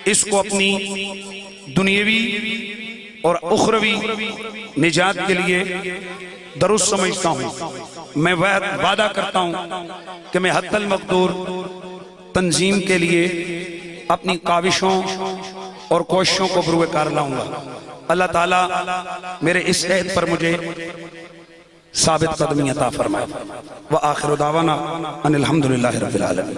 इसको अपनी दुनियावी और उखरवी निजात के लिए दुरुस्त समझता हूँ। मैं वादा करता हूँ कि मैं हद्दल मक़दूर तंजीम के लिए अपनी काविशों और कोशिशों को बुरुकार लाऊंगा। अल्लाह ताला मेरे इस अहद पर मुझे साबित कदमी अता फरमाए। व आखिर दावाना अनिल हम्दुलिल्लाहि रब्बिल आलमीन।